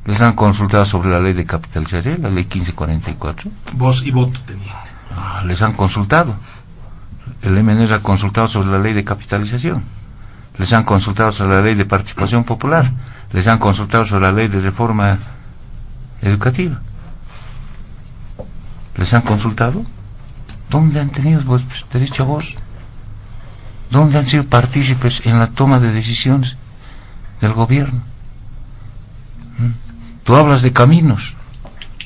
Les han consultado sobre la ley de capitalización, la ley 1544. Voz y voto tenían. Les han consultado. El MNR ha consultado sobre la ley de capitalización. Les han consultado sobre la ley de participación popular. Les han consultado sobre la ley de reforma educativa. ¿Les han consultado? ¿Dónde han tenido derecho a voz? ¿Dónde han sido partícipes en la toma de decisiones del gobierno? Tú hablas de caminos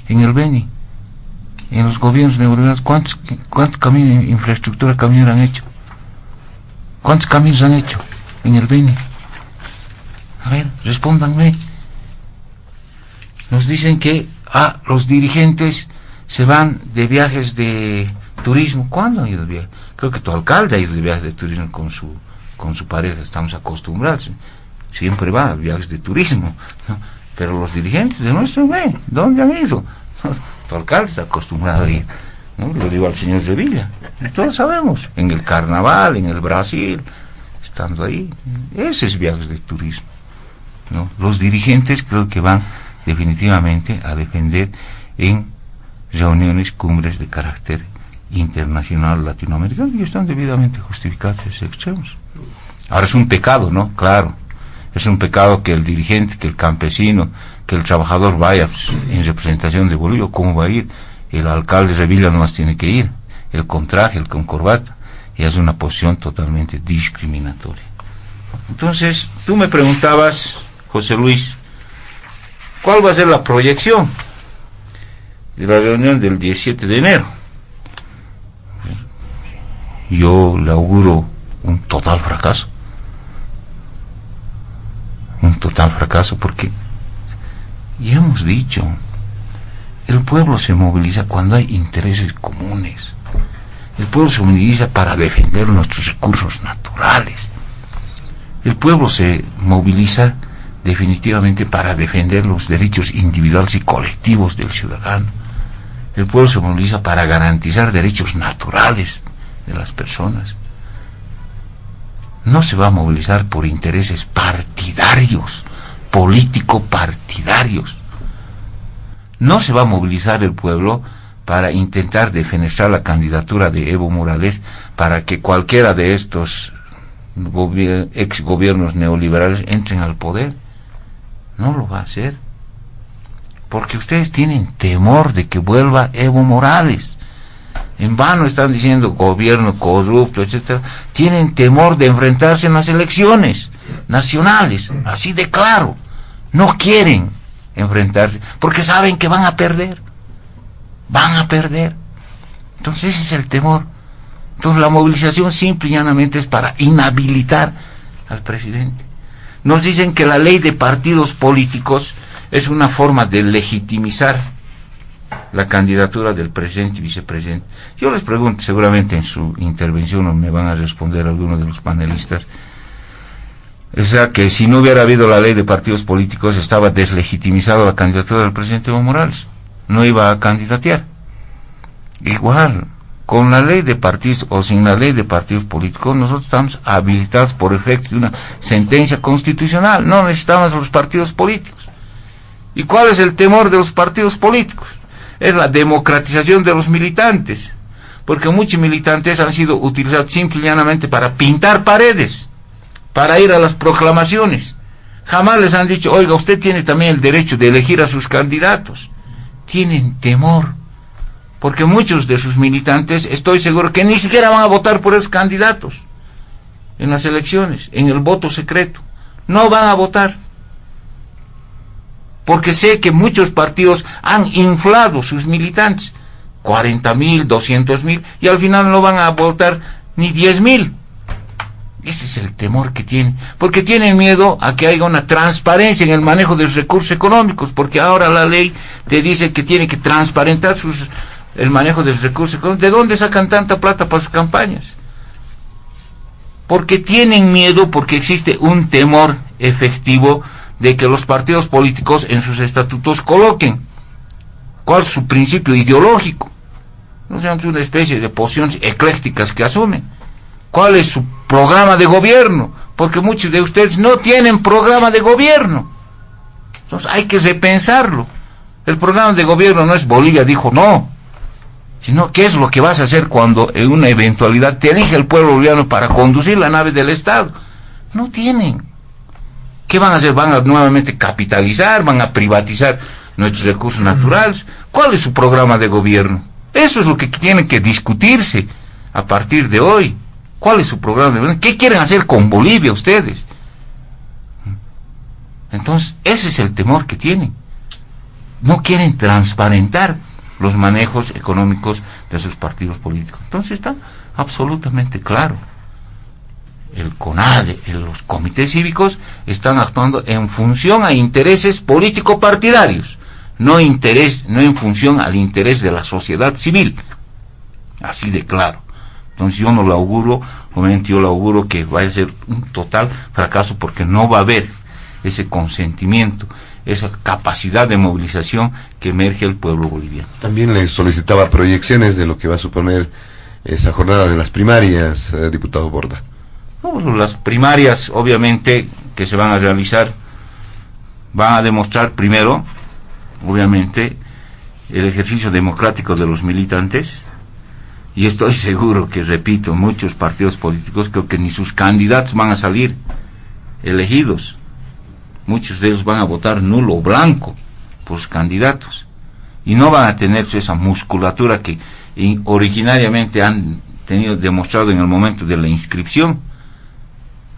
en el Beni, en los gobiernos neoliberales. ¿Cuántos caminos, infraestructura caminera han hecho? ¿Cuántos caminos han hecho en el Beni? A ver, respóndanme. Nos dicen que los dirigentes se van de viajes de turismo. ¿Cuándo han ido de viaje? Creo que tu alcalde ha ido de viajes de turismo con su pareja. Estamos acostumbrados. Siempre va a viajes de turismo, ¿no? Pero los dirigentes de nuestro ven, ¿dónde han ido? Tu alcalde está acostumbrado a ir, ¿no? Lo digo al señor Sevilla. Todos sabemos, en el carnaval, en el Brasil, estando ahí. Ese es viajes de turismo, ¿no? Los dirigentes creo que van definitivamente a defender en reuniones, cumbres de carácter internacional latinoamericano, y están debidamente justificados esos extremos. Ahora es un pecado, ¿no? Claro, es un pecado que el dirigente, que el campesino, que el trabajador vaya en representación de Bolivia. ¿Cómo va a ir? El alcalde de Villa nomás tiene que ir, el con traje, el con corbata, y es una posición totalmente discriminatoria. Entonces, tú me preguntabas, José Luis, ¿cuál va a ser la proyección de la reunión del 17 de enero? Yo le auguro un total fracaso. Un total fracaso, porque ya hemos dicho, el pueblo se moviliza cuando hay intereses comunes. El pueblo se moviliza para defender nuestros recursos naturales. El pueblo se moviliza definitivamente para defender los derechos individuales y colectivos del ciudadano. El pueblo se moviliza para garantizar derechos naturales de las personas. No se va a movilizar por intereses partidarios, político-partidarios. No se va a movilizar el pueblo para intentar defenestrar la candidatura de Evo Morales para que cualquiera de estos ex gobiernos neoliberales entren al poder. No lo va a hacer, porque ustedes tienen temor de que vuelva Evo Morales. En vano están diciendo gobierno corrupto, etcétera. Tienen temor de enfrentarse en las elecciones nacionales, así de claro. No quieren enfrentarse porque saben que van a perder. Van a perder. Entonces ese es el temor. Entonces la movilización simple y llanamente es para inhabilitar al presidente. Nos dicen que la ley de partidos políticos es una forma de legitimizar la candidatura del presidente y vicepresidente. Yo les pregunto, seguramente en su intervención me van a responder algunos de los panelistas, o sea, que si no hubiera habido la ley de partidos políticos estaba deslegitimizada la candidatura del presidente Evo Morales, no iba a candidatear. Igual, con la ley de partidos o sin la ley de partidos políticos, nosotros estamos habilitados por efecto de una sentencia constitucional. No necesitamos los partidos políticos. ¿Y cuál es el temor de los partidos políticos? Es la democratización de los militantes, porque muchos militantes han sido utilizados simple y llanamente para pintar paredes, para ir a las proclamaciones. Jamás les han dicho, oiga, usted tiene también el derecho de elegir a sus candidatos. Tienen temor, porque muchos de sus militantes, estoy seguro que ni siquiera van a votar por esos candidatos en las elecciones, en el voto secreto. No van a votar, porque sé que muchos partidos han inflado sus militantes, 40,000, 200,000, y al final no van a votar ni 10,000. Ese es el temor que tienen, porque tienen miedo a que haya una transparencia en el manejo de los recursos económicos, porque ahora la ley te dice que tiene que transparentar sus el manejo de los recursos económicos. ¿De dónde sacan tanta plata para sus campañas? Porque tienen miedo, porque existe un temor efectivo de que los partidos políticos en sus estatutos coloquen cuál es su principio ideológico. No sean una especie de posiciones eclécticas que asumen. ¿Cuál es su programa de gobierno? Porque muchos de ustedes no tienen programa de gobierno. Entonces hay que repensarlo. El programa de gobierno no es Bolivia dijo no, sino qué es lo que vas a hacer cuando en una eventualidad te elige el pueblo boliviano para conducir la nave del Estado. No tienen. ¿Qué van a hacer? ¿Van a nuevamente capitalizar? ¿Van a privatizar nuestros recursos naturales? ¿Cuál es su programa de gobierno? Eso es lo que tiene que discutirse a partir de hoy. ¿Cuál es su programa de gobierno? ¿Qué quieren hacer con Bolivia ustedes? Entonces, ese es el temor que tienen. No quieren transparentar los manejos económicos de sus partidos políticos. Entonces está absolutamente claro. El CONADE, los comités cívicos están actuando en función a intereses político-partidarios, no en función al interés de la sociedad civil. Así de claro. Entonces yo no lo auguro, obviamente yo lo auguro que vaya a ser un total fracaso, porque no va a haber ese consentimiento, esa capacidad de movilización que emerge el pueblo boliviano. También le solicitaba proyecciones de lo que va a suponer esa jornada de las primarias, diputado Borda. Bueno, las primarias, obviamente, que se van a realizar, van a demostrar primero, obviamente, el ejercicio democrático de los militantes, y estoy seguro que, repito, muchos partidos políticos creo que ni sus candidatos van a salir elegidos. Muchos de ellos van a votar nulo o blanco por sus candidatos y no van a tener esa musculatura que originariamente han tenido demostrado en el momento de la inscripción,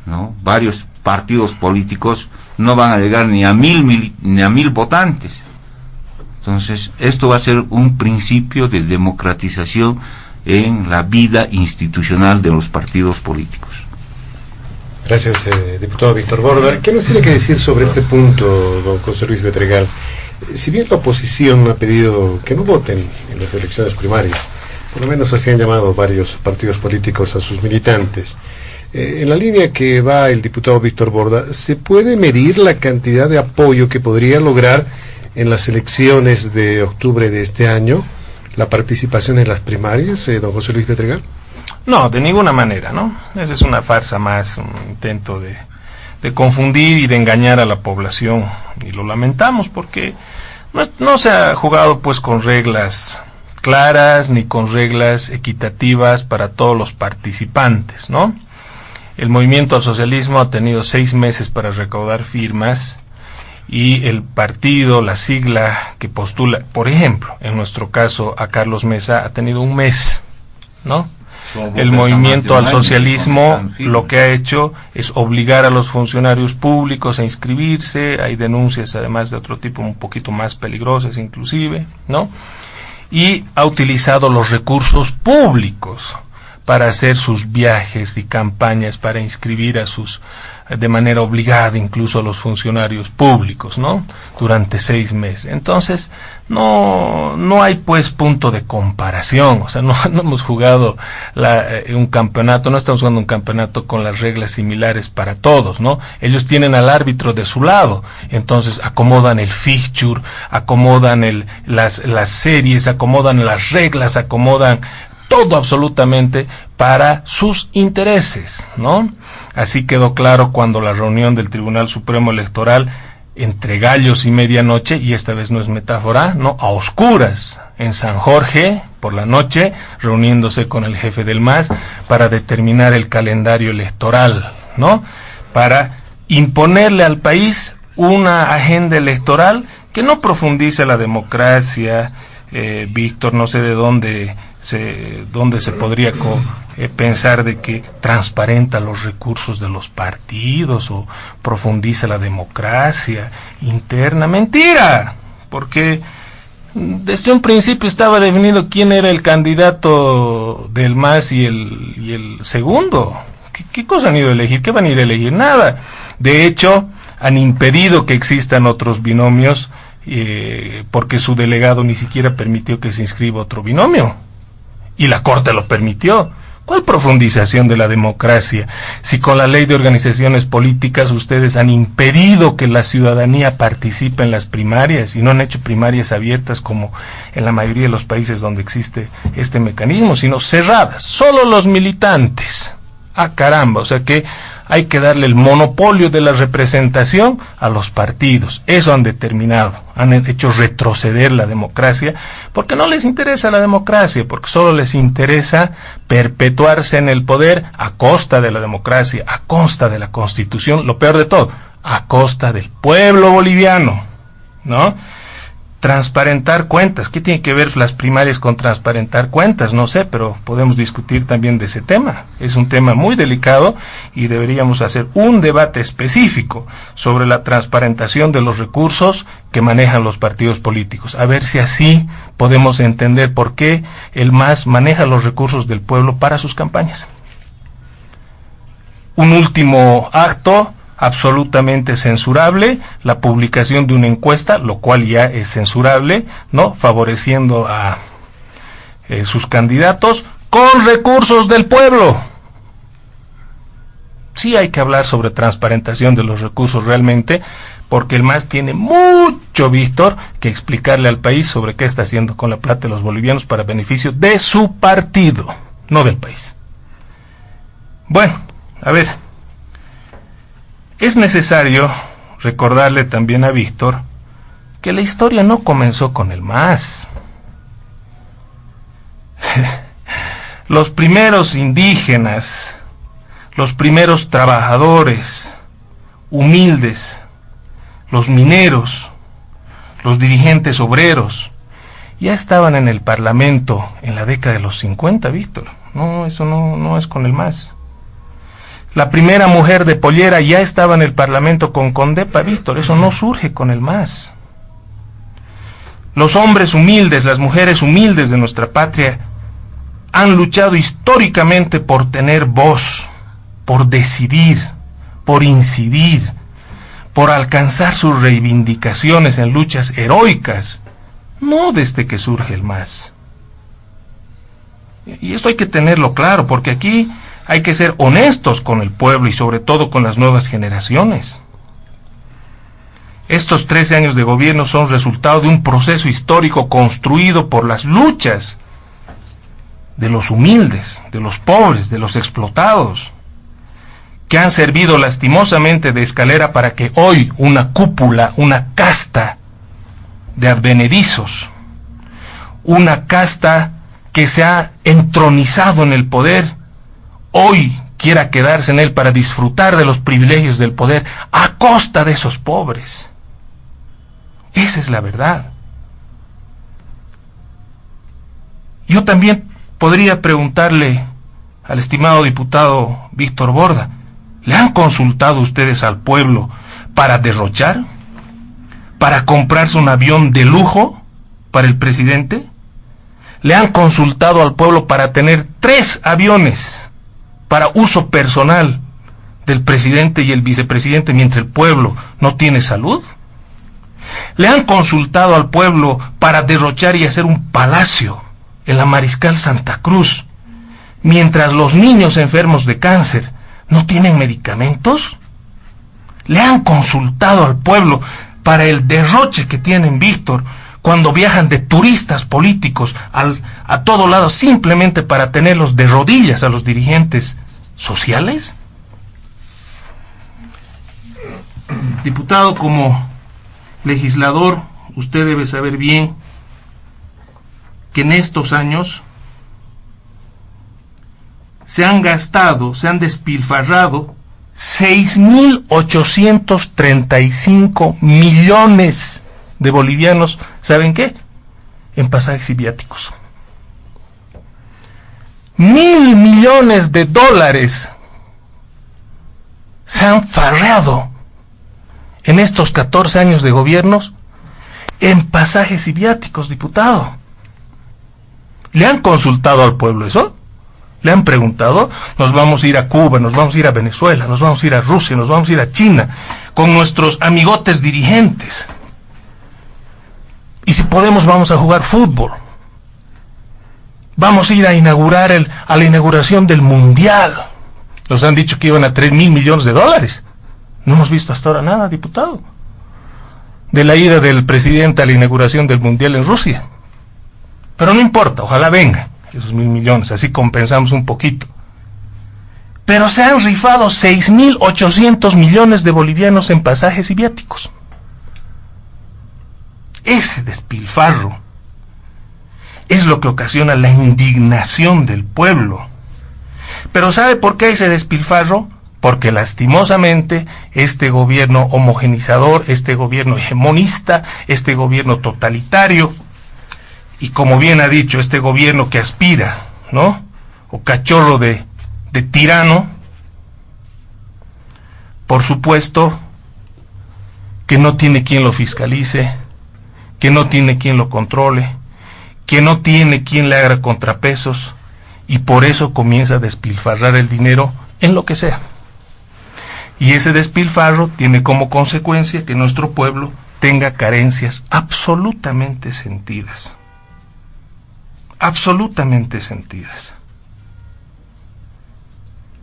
¿no? Varios partidos políticos no van a llegar ni a mil votantes. Entonces esto va a ser un principio de democratización en la vida institucional de los partidos políticos. Gracias, diputado Víctor Borda. ¿Qué nos tiene que decir sobre este punto, don José Luis Betregal? Si bien la oposición ha pedido que no voten en las elecciones primarias, por lo menos así han llamado varios partidos políticos a sus militantes. En la línea que va el diputado Víctor Borda, ¿se puede medir la cantidad de apoyo que podría lograr en las elecciones de octubre de este año la participación en las primarias, don José Luis Betregal? No, de ninguna manera, ¿no? Esa es una farsa más, un intento de confundir y de engañar a la población, y lo lamentamos porque no se ha jugado pues con reglas claras ni con reglas equitativas para todos los participantes, ¿no? El movimiento al socialismo ha tenido 6 meses para recaudar firmas, y el partido, la sigla que postula, por ejemplo, en nuestro caso a Carlos Mesa, ha tenido 1 mes, ¿no? El movimiento al socialismo lo que ha hecho es obligar a los funcionarios públicos a inscribirse. Hay denuncias además de otro tipo un poquito más peligrosas inclusive, ¿no? Y ha utilizado los recursos públicos para hacer sus viajes y campañas, para inscribir de manera obligada incluso a los funcionarios públicos, ¿no? Durante 6 meses. Entonces, no hay pues punto de comparación, o sea, no hemos jugado un campeonato, no estamos jugando un campeonato con las reglas similares para todos, ¿no? Ellos tienen al árbitro de su lado, entonces acomodan el fixture, acomodan las series, acomodan las reglas, acomodan todo absolutamente para sus intereses, ¿no? Así quedó claro cuando la reunión del Tribunal Supremo Electoral, entre gallos y medianoche, y esta vez no es metáfora, ¿no? A oscuras, en San Jorge, por la noche, reuniéndose con el jefe del MAS para determinar el calendario electoral, ¿no? Para imponerle al país una agenda electoral que no profundice la democracia. Víctor, no sé de dónde se podría pensar de que transparenta los recursos de los partidos o profundiza la democracia interna. Mentira, porque desde un principio estaba definido quién era el candidato del MAS y el segundo. ¿Qué cosa han ido a elegir? ¿Qué van a ir a elegir? Nada. De hecho, han impedido que existan otros binomios porque su delegado ni siquiera permitió que se inscriba otro binomio, y la Corte lo permitió. ¿Cuál profundización de la democracia? Si con la ley de organizaciones políticas ustedes han impedido que la ciudadanía participe en las primarias y no han hecho primarias abiertas como en la mayoría de los países donde existe este mecanismo, sino cerradas, solo los militantes. Ah, caramba, o sea que hay que darle el monopolio de la representación a los partidos. Eso han determinado, han hecho retroceder la democracia, porque no les interesa la democracia, porque solo les interesa perpetuarse en el poder a costa de la democracia, a costa de la Constitución, lo peor de todo, a costa del pueblo boliviano, ¿no? Transparentar cuentas. ¿Qué tiene que ver las primarias con transparentar cuentas? No sé, pero podemos discutir también de ese tema. Es un tema muy delicado y deberíamos hacer un debate específico sobre la transparentación de los recursos que manejan los partidos políticos. A ver si así podemos entender por qué el MAS maneja los recursos del pueblo para sus campañas. Un último acto absolutamente censurable, la publicación de una encuesta, lo cual ya es censurable, ¿no? Favoreciendo a sus candidatos con recursos del pueblo. Sí hay que hablar sobre transparentación de los recursos realmente, porque el MAS tiene mucho, Víctor, que explicarle al país sobre qué está haciendo con la plata de los bolivianos para beneficio de su partido, no del país. Bueno, a ver. Es necesario recordarle también a Víctor que la historia no comenzó con el MAS. Los primeros indígenas, los primeros trabajadores humildes, los mineros, los dirigentes obreros, ya estaban en el Parlamento en la década de los 50, Víctor. No, eso no es con el MAS. La primera mujer de pollera ya estaba en el Parlamento con Condepa, Víctor, eso no surge con el MAS. Los hombres humildes, las mujeres humildes de nuestra patria han luchado históricamente por tener voz, por decidir, por incidir, por alcanzar sus reivindicaciones en luchas heroicas, no desde que surge el MAS. Y esto hay que tenerlo claro, porque aquí hay que ser honestos con el pueblo y sobre todo con las nuevas generaciones. Estos 13 años de gobierno son resultado de un proceso histórico construido por las luchas de los humildes, de los pobres, de los explotados, que han servido lastimosamente de escalera para que hoy una cúpula, una casta de advenedizos, una casta que se ha entronizado en el poder, hoy quiera quedarse en él para disfrutar de los privilegios del poder a costa de esos pobres. Esa es la verdad. Yo también podría preguntarle al estimado diputado Víctor Borda, ¿le han consultado ustedes al pueblo para derrochar? ¿Para comprarse un avión de lujo para el presidente? ¿Le han consultado al pueblo para tener 3 aviones para uso personal del presidente y el vicepresidente mientras el pueblo no tiene salud? ¿Le han consultado al pueblo para derrochar y hacer un palacio en la Mariscal Santa Cruz mientras los niños enfermos de cáncer no tienen medicamentos? ¿Le han consultado al pueblo para el derroche que tienen, Víctor, cuando viajan de turistas políticos a todo lado simplemente para tenerlos de rodillas a los dirigentes sociales? Diputado, como legislador, usted debe saber bien que en estos años se han despilfarrado 6.835 millones de bolivianos, ¿saben qué? En pasajes y viáticos. 1.000 millones de dólares se han farreado en estos 14 años de gobiernos en pasajes y viáticos, diputado. ¿Le han consultado al pueblo eso? ¿Le han preguntado? Nos vamos a ir a Cuba, nos vamos a ir a Venezuela, nos vamos a ir a Rusia, nos vamos a ir a China, con nuestros amigotes dirigentes. Y si podemos, vamos a jugar fútbol. Vamos a ir a inaugurar a la inauguración del Mundial. Nos han dicho que iban a traer $1.000 millones. No hemos visto hasta ahora nada, diputado, de la ida del presidente a la inauguración del Mundial en Rusia. Pero no importa, ojalá vengan esos 1.000 millones, así compensamos un poquito. Pero se han rifado 6.800 millones de bolivianos en pasajes y viáticos. Ese despilfarro es lo que ocasiona la indignación del pueblo. Pero ¿sabe por qué ese despilfarro? Porque lastimosamente este gobierno homogenizador, este gobierno hegemonista, este gobierno totalitario, y como bien ha dicho, este gobierno que aspira, ¿no?, o cachorro de tirano, por supuesto que no tiene quien lo fiscalice, que no tiene quien lo controle, que no tiene quien le haga contrapesos, y por eso comienza a despilfarrar el dinero en lo que sea. Y ese despilfarro tiene como consecuencia que nuestro pueblo tenga carencias absolutamente sentidas. Absolutamente sentidas.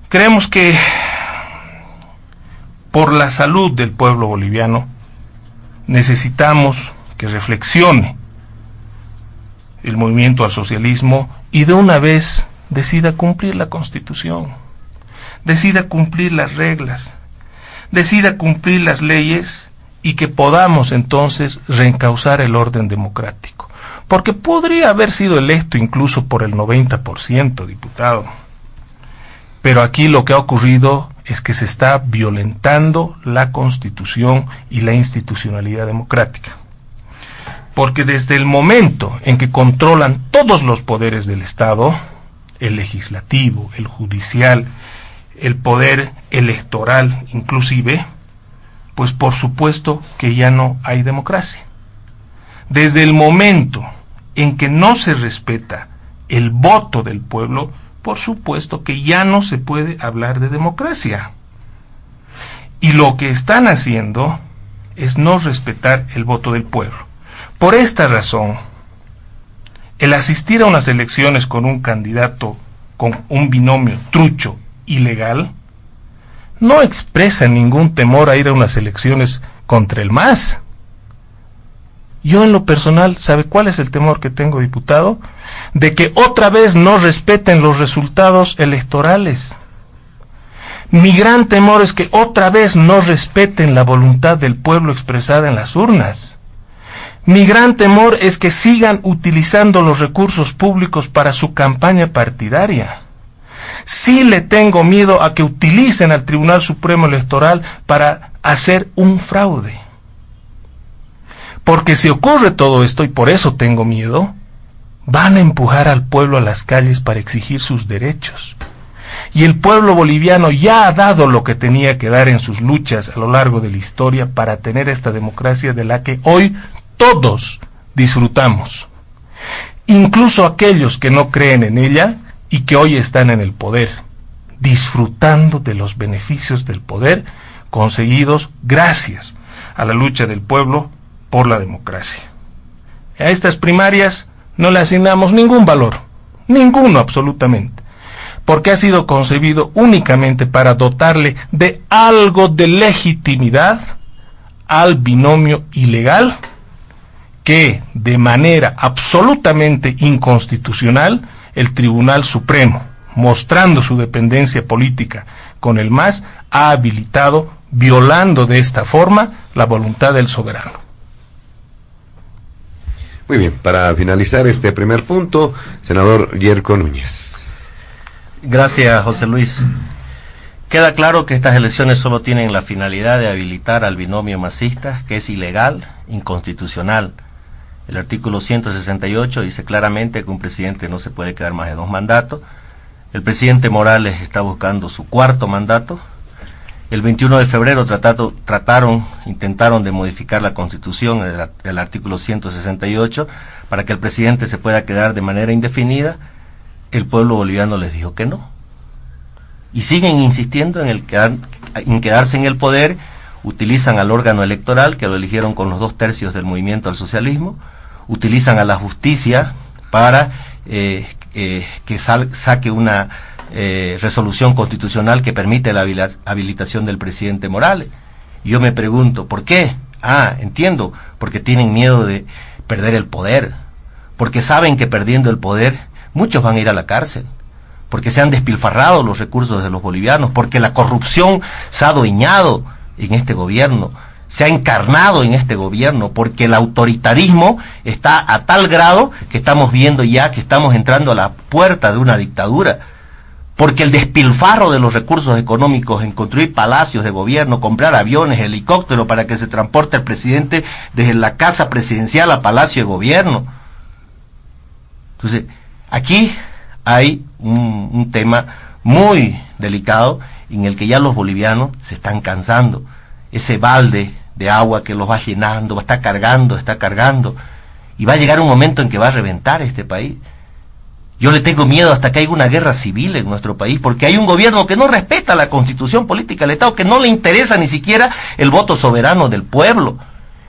Creemos que por la salud del pueblo boliviano necesitamos que reflexione el movimiento al socialismo y de una vez decida cumplir la Constitución, decida cumplir las reglas, decida cumplir las leyes y que podamos entonces reencauzar el orden democrático. Porque podría haber sido electo incluso por el 90%, diputado. Pero aquí lo que ha ocurrido es que se está violentando la Constitución y la institucionalidad democrática. Porque desde el momento en que controlan todos los poderes del Estado, el legislativo, el judicial, el poder electoral inclusive, pues por supuesto que ya no hay democracia. Desde el momento en que no se respeta el voto del pueblo, por supuesto que ya no se puede hablar de democracia. Y lo que están haciendo es no respetar el voto del pueblo. Por esta razón, el asistir a unas elecciones con un candidato, con un binomio trucho, ilegal, no expresa ningún temor a ir a unas elecciones contra el MAS. Yo en lo personal, ¿sabe cuál es el temor que tengo, diputado? De que otra vez no respeten los resultados electorales. Mi gran temor es que otra vez no respeten la voluntad del pueblo expresada en las urnas. Mi gran temor es que sigan utilizando los recursos públicos para su campaña partidaria. Sí le tengo miedo a que utilicen al Tribunal Supremo Electoral para hacer un fraude. Porque si ocurre todo esto, y por eso tengo miedo, van a empujar al pueblo a las calles para exigir sus derechos. Y el pueblo boliviano ya ha dado lo que tenía que dar en sus luchas a lo largo de la historia para tener esta democracia de la que hoy todos disfrutamos. Incluso aquellos que no creen en ella y que hoy están en el poder, disfrutando de los beneficios del poder conseguidos gracias a la lucha del pueblo por la democracia. A estas primarias no le asignamos ningún valor, ninguno absolutamente, porque ha sido concebido únicamente para dotarle de algo de legitimidad al binomio ilegal que, de manera absolutamente inconstitucional, el Tribunal Supremo, mostrando su dependencia política con el MAS, ha habilitado, violando de esta forma la voluntad del soberano. Muy bien, para finalizar este primer punto, senador Yerko Núñez. Gracias, José Luis. Queda claro que estas elecciones solo tienen la finalidad de habilitar al binomio masista, que es ilegal, inconstitucional. El artículo 168 dice claramente que un presidente no se puede quedar más de 2 mandatos. El presidente Morales está buscando su 4º mandato. El 21 de febrero intentaron de modificar la Constitución, el artículo 168, para que el presidente se pueda quedar de manera indefinida. El pueblo boliviano les dijo que no. Y siguen insistiendo en quedarse en el poder. Utilizan al órgano electoral, que lo eligieron con los 2/3 del movimiento al socialismo. utilizan a la justicia para que saque una resolución constitucional que permite la habilitación del presidente Morales. Y yo me pregunto, ¿por qué? Entiendo, porque tienen miedo de perder el poder, porque saben que perdiendo el poder muchos van a ir a la cárcel, porque se han despilfarrado los recursos de los bolivianos, porque la corrupción se ha adueñado en este gobierno, se ha encarnado en este gobierno, porque el autoritarismo está a tal grado que estamos viendo ya que estamos entrando a la puerta de una dictadura, porque el despilfarro de los recursos económicos en construir palacios de gobierno, comprar aviones, helicópteros para que se transporte el presidente desde la casa presidencial a palacio de gobierno. Entonces, aquí hay un tema muy delicado en el que ya los bolivianos se están cansando. Ese balde de agua que los va llenando, está cargando, y va a llegar un momento en que va a reventar este país. Yo le tengo miedo hasta que haya una guerra civil en nuestro país, porque hay un gobierno que no respeta la constitución política del Estado, que no le interesa ni siquiera el voto soberano del pueblo.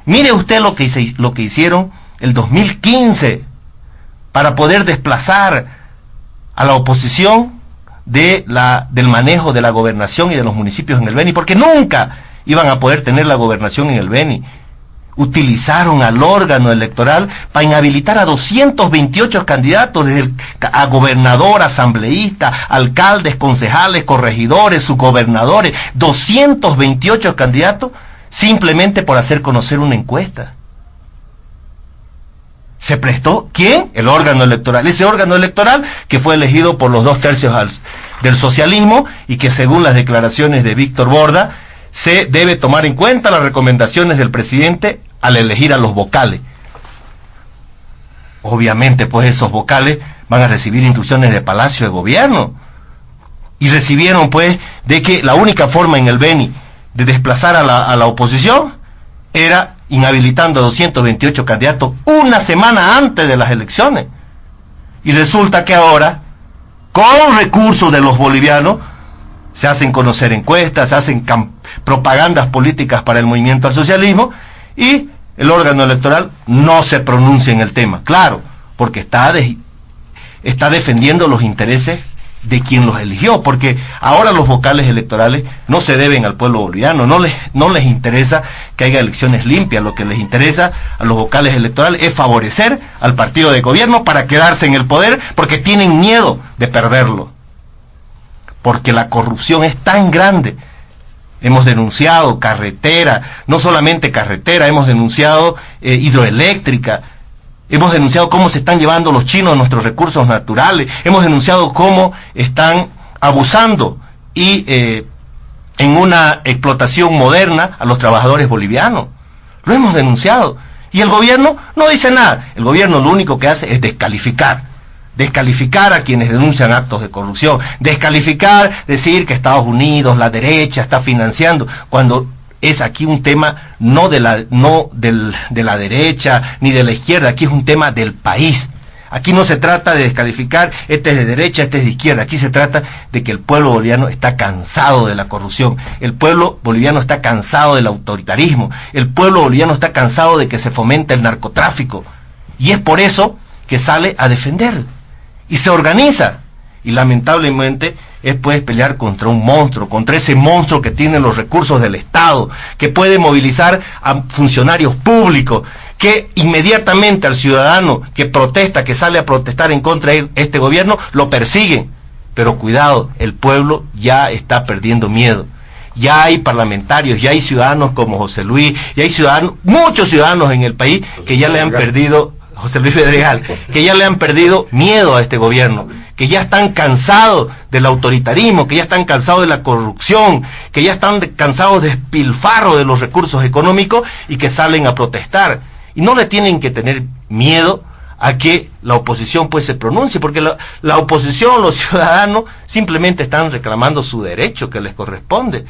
Mire usted lo que hicieron el 2015 para poder desplazar a la oposición del manejo de la gobernación y de los municipios en el Beni, porque nunca iban a poder tener la gobernación en el Beni. Utilizaron al órgano electoral para inhabilitar a 228 candidatos, a gobernador, asambleísta, alcaldes, concejales, corregidores, subgobernadores, 228 candidatos simplemente por hacer conocer una encuesta. ¿Se prestó? ¿Quién? El órgano electoral. Ese órgano electoral que fue elegido por los 2/3 del socialismo y que, según las declaraciones de Víctor Borda, se debe tomar en cuenta las recomendaciones del presidente al elegir a los vocales. Obviamente, pues esos vocales van a recibir instrucciones de Palacio de Gobierno. Y recibieron, pues, de que la única forma en el Beni de desplazar a la oposición era inhabilitando a 228 candidatos una semana antes de las elecciones. Y resulta que ahora, con recursos de los bolivianos, se hacen conocer encuestas, se hacen propagandas políticas para el movimiento al socialismo, y el órgano electoral no se pronuncia en el tema. Claro, porque está defendiendo los intereses de quien los eligió, porque ahora los vocales electorales no se deben al pueblo boliviano, no les interesa que haya elecciones limpias. Lo que les interesa a los vocales electorales es favorecer al partido de gobierno para quedarse en el poder, porque tienen miedo de perderlo, porque la corrupción es tan grande. Hemos denunciado carretera, no solamente carretera, hemos denunciado hidroeléctrica, hemos denunciado cómo se están llevando los chinos nuestros recursos naturales, hemos denunciado cómo están abusando y en una explotación moderna a los trabajadores bolivianos. Lo hemos denunciado. Y el gobierno no dice nada. El gobierno lo único que hace es descalificar a quienes denuncian actos de corrupción, descalificar, decir que Estados Unidos, la derecha, está financiando, cuando es aquí un tema no de la derecha ni de la izquierda, aquí es un tema del país. Aquí no se trata de descalificar, este es de derecha, este es de izquierda, aquí se trata de que el pueblo boliviano está cansado de la corrupción, el pueblo boliviano está cansado del autoritarismo, el pueblo boliviano está cansado de que se fomente el narcotráfico, y es por eso que sale a defender. Y se organiza, y lamentablemente es pues pelear contra un monstruo, contra ese monstruo que tiene los recursos del Estado, que puede movilizar a funcionarios públicos, que inmediatamente al ciudadano que protesta, que sale a protestar en contra de este gobierno, lo persiguen. Pero cuidado, el pueblo ya está perdiendo miedo. Ya hay parlamentarios, ya hay ciudadanos como José Luis, ya hay muchos ciudadanos en el país que ya le han perdido... José Luis Bedregal, que ya le han perdido miedo a este gobierno, que ya están cansados del autoritarismo, que ya están cansados de la corrupción, que ya están cansados de despilfarro de los recursos económicos y que salen a protestar. Y no le tienen que tener miedo a que la oposición pues se pronuncie, porque la oposición, los ciudadanos, simplemente están reclamando su derecho que les corresponde,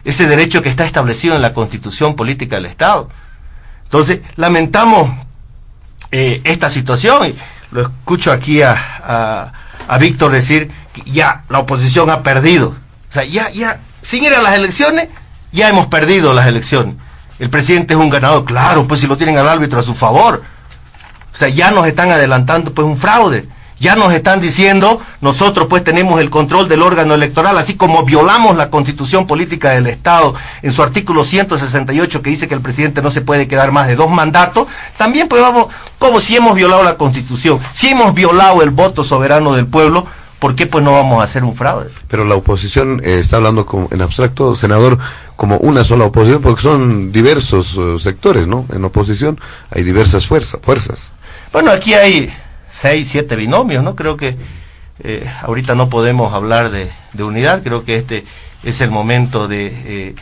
ese derecho que está establecido en la Constitución Política del Estado. Entonces, lamentamos esta situación, y lo escucho aquí a Víctor decir que ya la oposición ha perdido. O sea, ya sin ir a las elecciones, ya hemos perdido las elecciones. El presidente es un ganador, claro, pues si lo tienen al árbitro a su favor. O sea, ya nos están adelantando pues un fraude. Ya nos están diciendo, nosotros pues tenemos el control del órgano electoral, así como violamos la Constitución Política del Estado en su artículo 168 que dice que el presidente no se puede quedar más de 2 mandatos, también pues vamos, como si hemos violado la Constitución, si hemos violado el voto soberano del pueblo, ¿por qué pues no vamos a hacer un fraude? Pero la oposición está hablando en abstracto, senador, como una sola oposición, porque son diversos sectores, ¿no? En oposición hay diversas fuerzas. Bueno, aquí hay 6, 7 binomios, ¿no? Creo que ahorita no podemos hablar de unidad, creo que este es el momento de...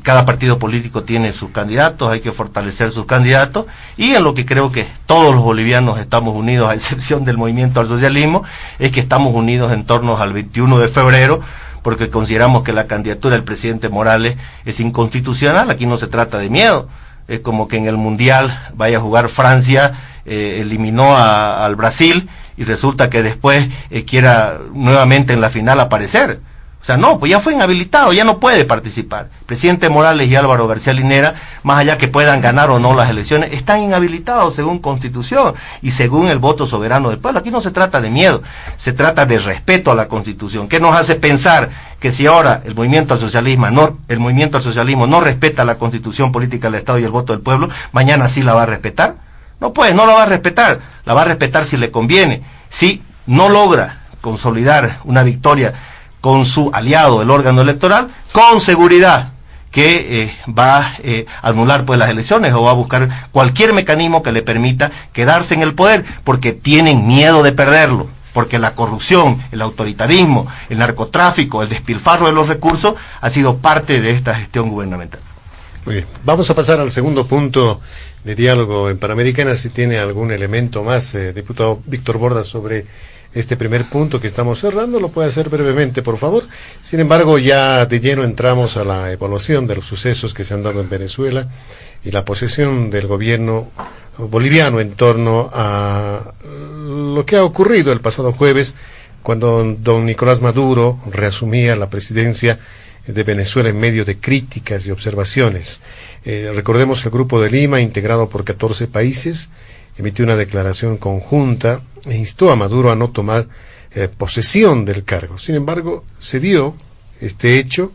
cada partido político tiene sus candidatos, hay que fortalecer sus candidatos, y en lo que creo que todos los bolivianos estamos unidos, a excepción del movimiento al socialismo, es que estamos unidos en torno al 21 de febrero, porque consideramos que la candidatura del presidente Morales es inconstitucional. Aquí no se trata de miedo, es como que en el Mundial vaya a jugar Francia, eliminó al Brasil y resulta que después quiera nuevamente en la final aparecer. O sea, no, pues ya fue inhabilitado, ya no puede participar. Presidente Morales y Álvaro García Linera, más allá que puedan ganar o no las elecciones, están inhabilitados según Constitución y según el voto soberano del pueblo. Aquí no se trata de miedo, se trata de respeto a la Constitución. ¿Qué nos hace pensar que si ahora el movimiento al socialismo no respeta la Constitución Política del Estado y el voto del pueblo, mañana sí la va a respetar? No, pues, no la va a respetar. La va a respetar si le conviene. Si no logra consolidar una victoria con su aliado, el órgano electoral, con seguridad que va a anular pues las elecciones o va a buscar cualquier mecanismo que le permita quedarse en el poder, porque tienen miedo de perderlo, porque la corrupción, el autoritarismo, el narcotráfico, el despilfarro de los recursos ha sido parte de esta gestión gubernamental. Muy bien, vamos a pasar al segundo punto de diálogo en Panamericana. Si tiene algún elemento más, diputado Víctor Borda, sobre este primer punto que estamos cerrando, lo puede hacer brevemente, por favor. Sin embargo, ya de lleno entramos a la evaluación de los sucesos que se han dado en Venezuela y la posición del gobierno boliviano en torno a lo que ha ocurrido el pasado jueves, cuando don Nicolás Maduro reasumía la presidencia de Venezuela en medio de críticas y observaciones. Recordemos, el Grupo de Lima, integrado por 14 países, emitió una declaración conjunta e instó a Maduro a no tomar posesión del cargo. Sin embargo, se dio este hecho.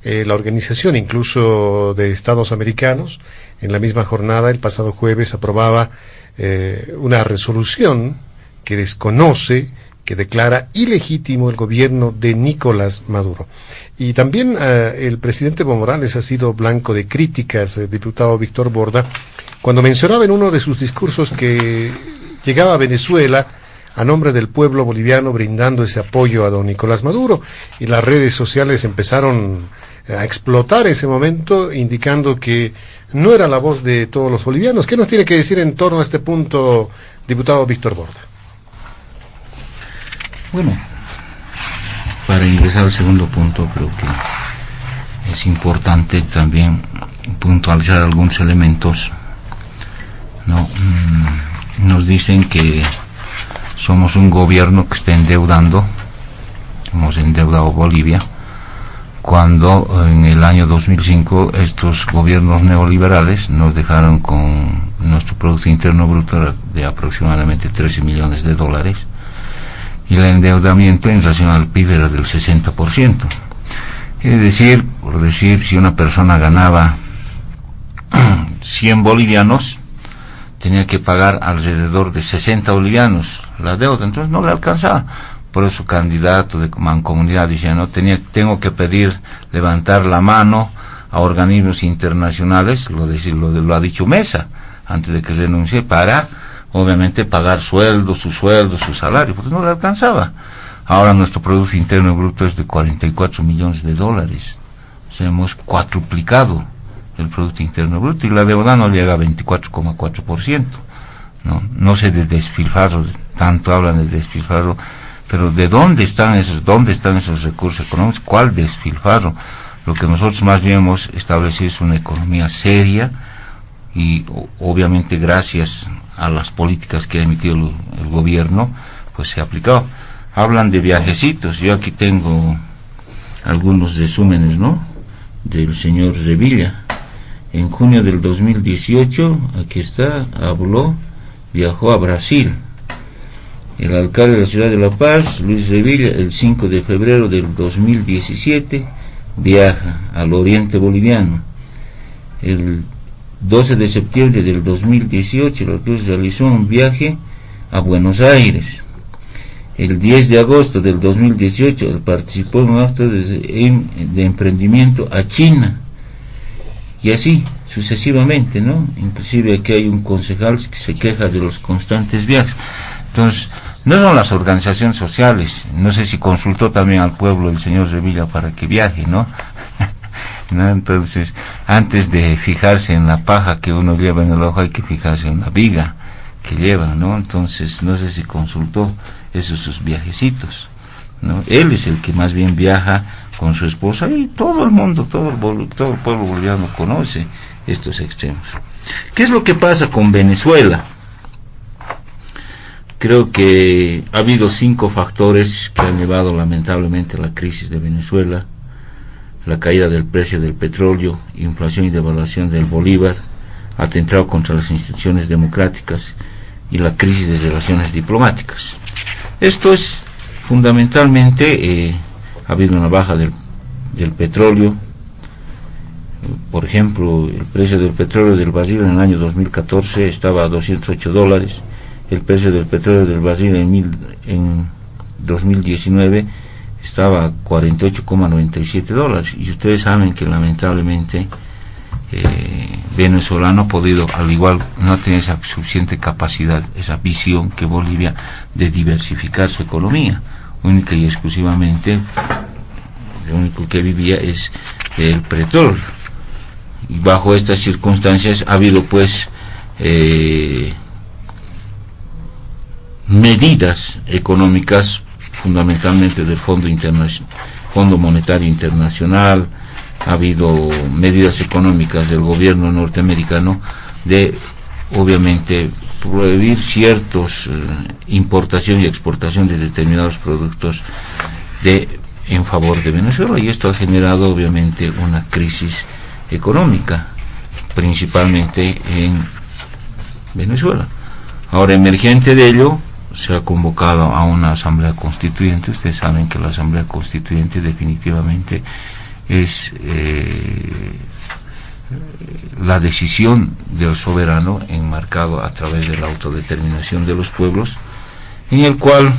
La organización incluso de Estados Americanos, en la misma jornada, el pasado jueves, aprobaba una resolución que desconoce, que declara ilegítimo el gobierno de Nicolás Maduro. Y también el presidente Evo Morales ha sido blanco de críticas, diputado Víctor Borda, cuando mencionaba en uno de sus discursos que llegaba a Venezuela a nombre del pueblo boliviano brindando ese apoyo a don Nicolás Maduro, y las redes sociales empezaron a explotar ese momento, indicando que no era la voz de todos los bolivianos. ¿Qué nos tiene que decir en torno a este punto, diputado Víctor Borda? Bueno, para ingresar al segundo punto, creo que es importante también puntualizar algunos elementos. No, nos dicen que somos un gobierno que está endeudando, hemos endeudado Bolivia, cuando en el año 2005 estos gobiernos neoliberales nos dejaron con nuestro Producto Interno Bruto de aproximadamente 13 millones de dólares, y el endeudamiento en relación al PIB era del 60%. Es decir, por decir, si una persona ganaba 100 bolivianos, tenía que pagar alrededor de 60 bolivianos la deuda, entonces no le alcanzaba. Por eso candidato de mancomunidad decía, no, tengo que pedir, levantar la mano a organismos internacionales, lo ha dicho Mesa, antes de que renuncie, para obviamente pagar su salario, porque no le alcanzaba. Ahora nuestro Producto Interno Bruto es de 44 millones de dólares, o sea, hemos cuatruplicado el Producto Interno Bruto, y la deuda no llega a 24,4%. No sé de despilfarro, tanto hablan de despilfarro, pero ¿de dónde están esos recursos económicos? ¿Cuál despilfarro? Lo que nosotros más bien hemos establecido es una economía seria, y obviamente gracias a las políticas que ha emitido el gobierno, pues se ha aplicado. Hablan de viajecitos, yo aquí tengo algunos resúmenes, ¿no?, del señor Revilla. En junio del 2018, aquí está, habló viajó a Brasil. El alcalde de la ciudad de La Paz, Luis Revilla, el 5 de febrero del 2017, viaja al oriente boliviano. El 12 de septiembre del 2018, el alcalde realizó un viaje a Buenos Aires. El 10 de agosto del 2018, él participó en un acto de emprendimiento a China. Y así, sucesivamente, ¿no? Inclusive aquí hay un concejal que se queja de los constantes viajes. Entonces, no son las organizaciones sociales. No sé si consultó también al pueblo el señor Revilla para que viaje, ¿no? ¿No? Entonces, antes de fijarse en la paja que uno lleva en el ojo, hay que fijarse en la viga que lleva, ¿no? Entonces, no sé si consultó sus viajecitos, ¿no? Él es el que más bien viaja con su esposa, y todo el mundo, todo el pueblo boliviano conoce estos extremos. ¿Qué es lo que pasa con Venezuela? Creo que ha habido 5 factores que han llevado lamentablemente a la crisis de Venezuela: la caída del precio del petróleo, inflación y devaluación del bolívar, atentado contra las instituciones democráticas y la crisis de relaciones diplomáticas. Esto es fundamentalmente, ha habido una baja del petróleo. Por ejemplo, el precio del petróleo del Brasil en el año 2014 estaba a $208, el precio del petróleo del Brasil en 2019 estaba a $48,97, y ustedes saben que lamentablemente Venezuela no ha podido, al igual, no tiene esa suficiente capacidad, esa visión que Bolivia, de diversificar su economía. Única y exclusivamente, lo único que vivía es el petróleo, y bajo estas circunstancias ha habido pues medidas económicas, fundamentalmente del Fondo Monetario Internacional. Ha habido medidas económicas del gobierno norteamericano de, obviamente, prohibir ciertos importación y exportación de determinados productos en favor de Venezuela, y esto ha generado obviamente una crisis económica, principalmente en Venezuela. Ahora, emergente de ello, se ha convocado a una asamblea constituyente. Ustedes saben que la asamblea constituyente definitivamente es la decisión del soberano enmarcado a través de la autodeterminación de los pueblos, en el cual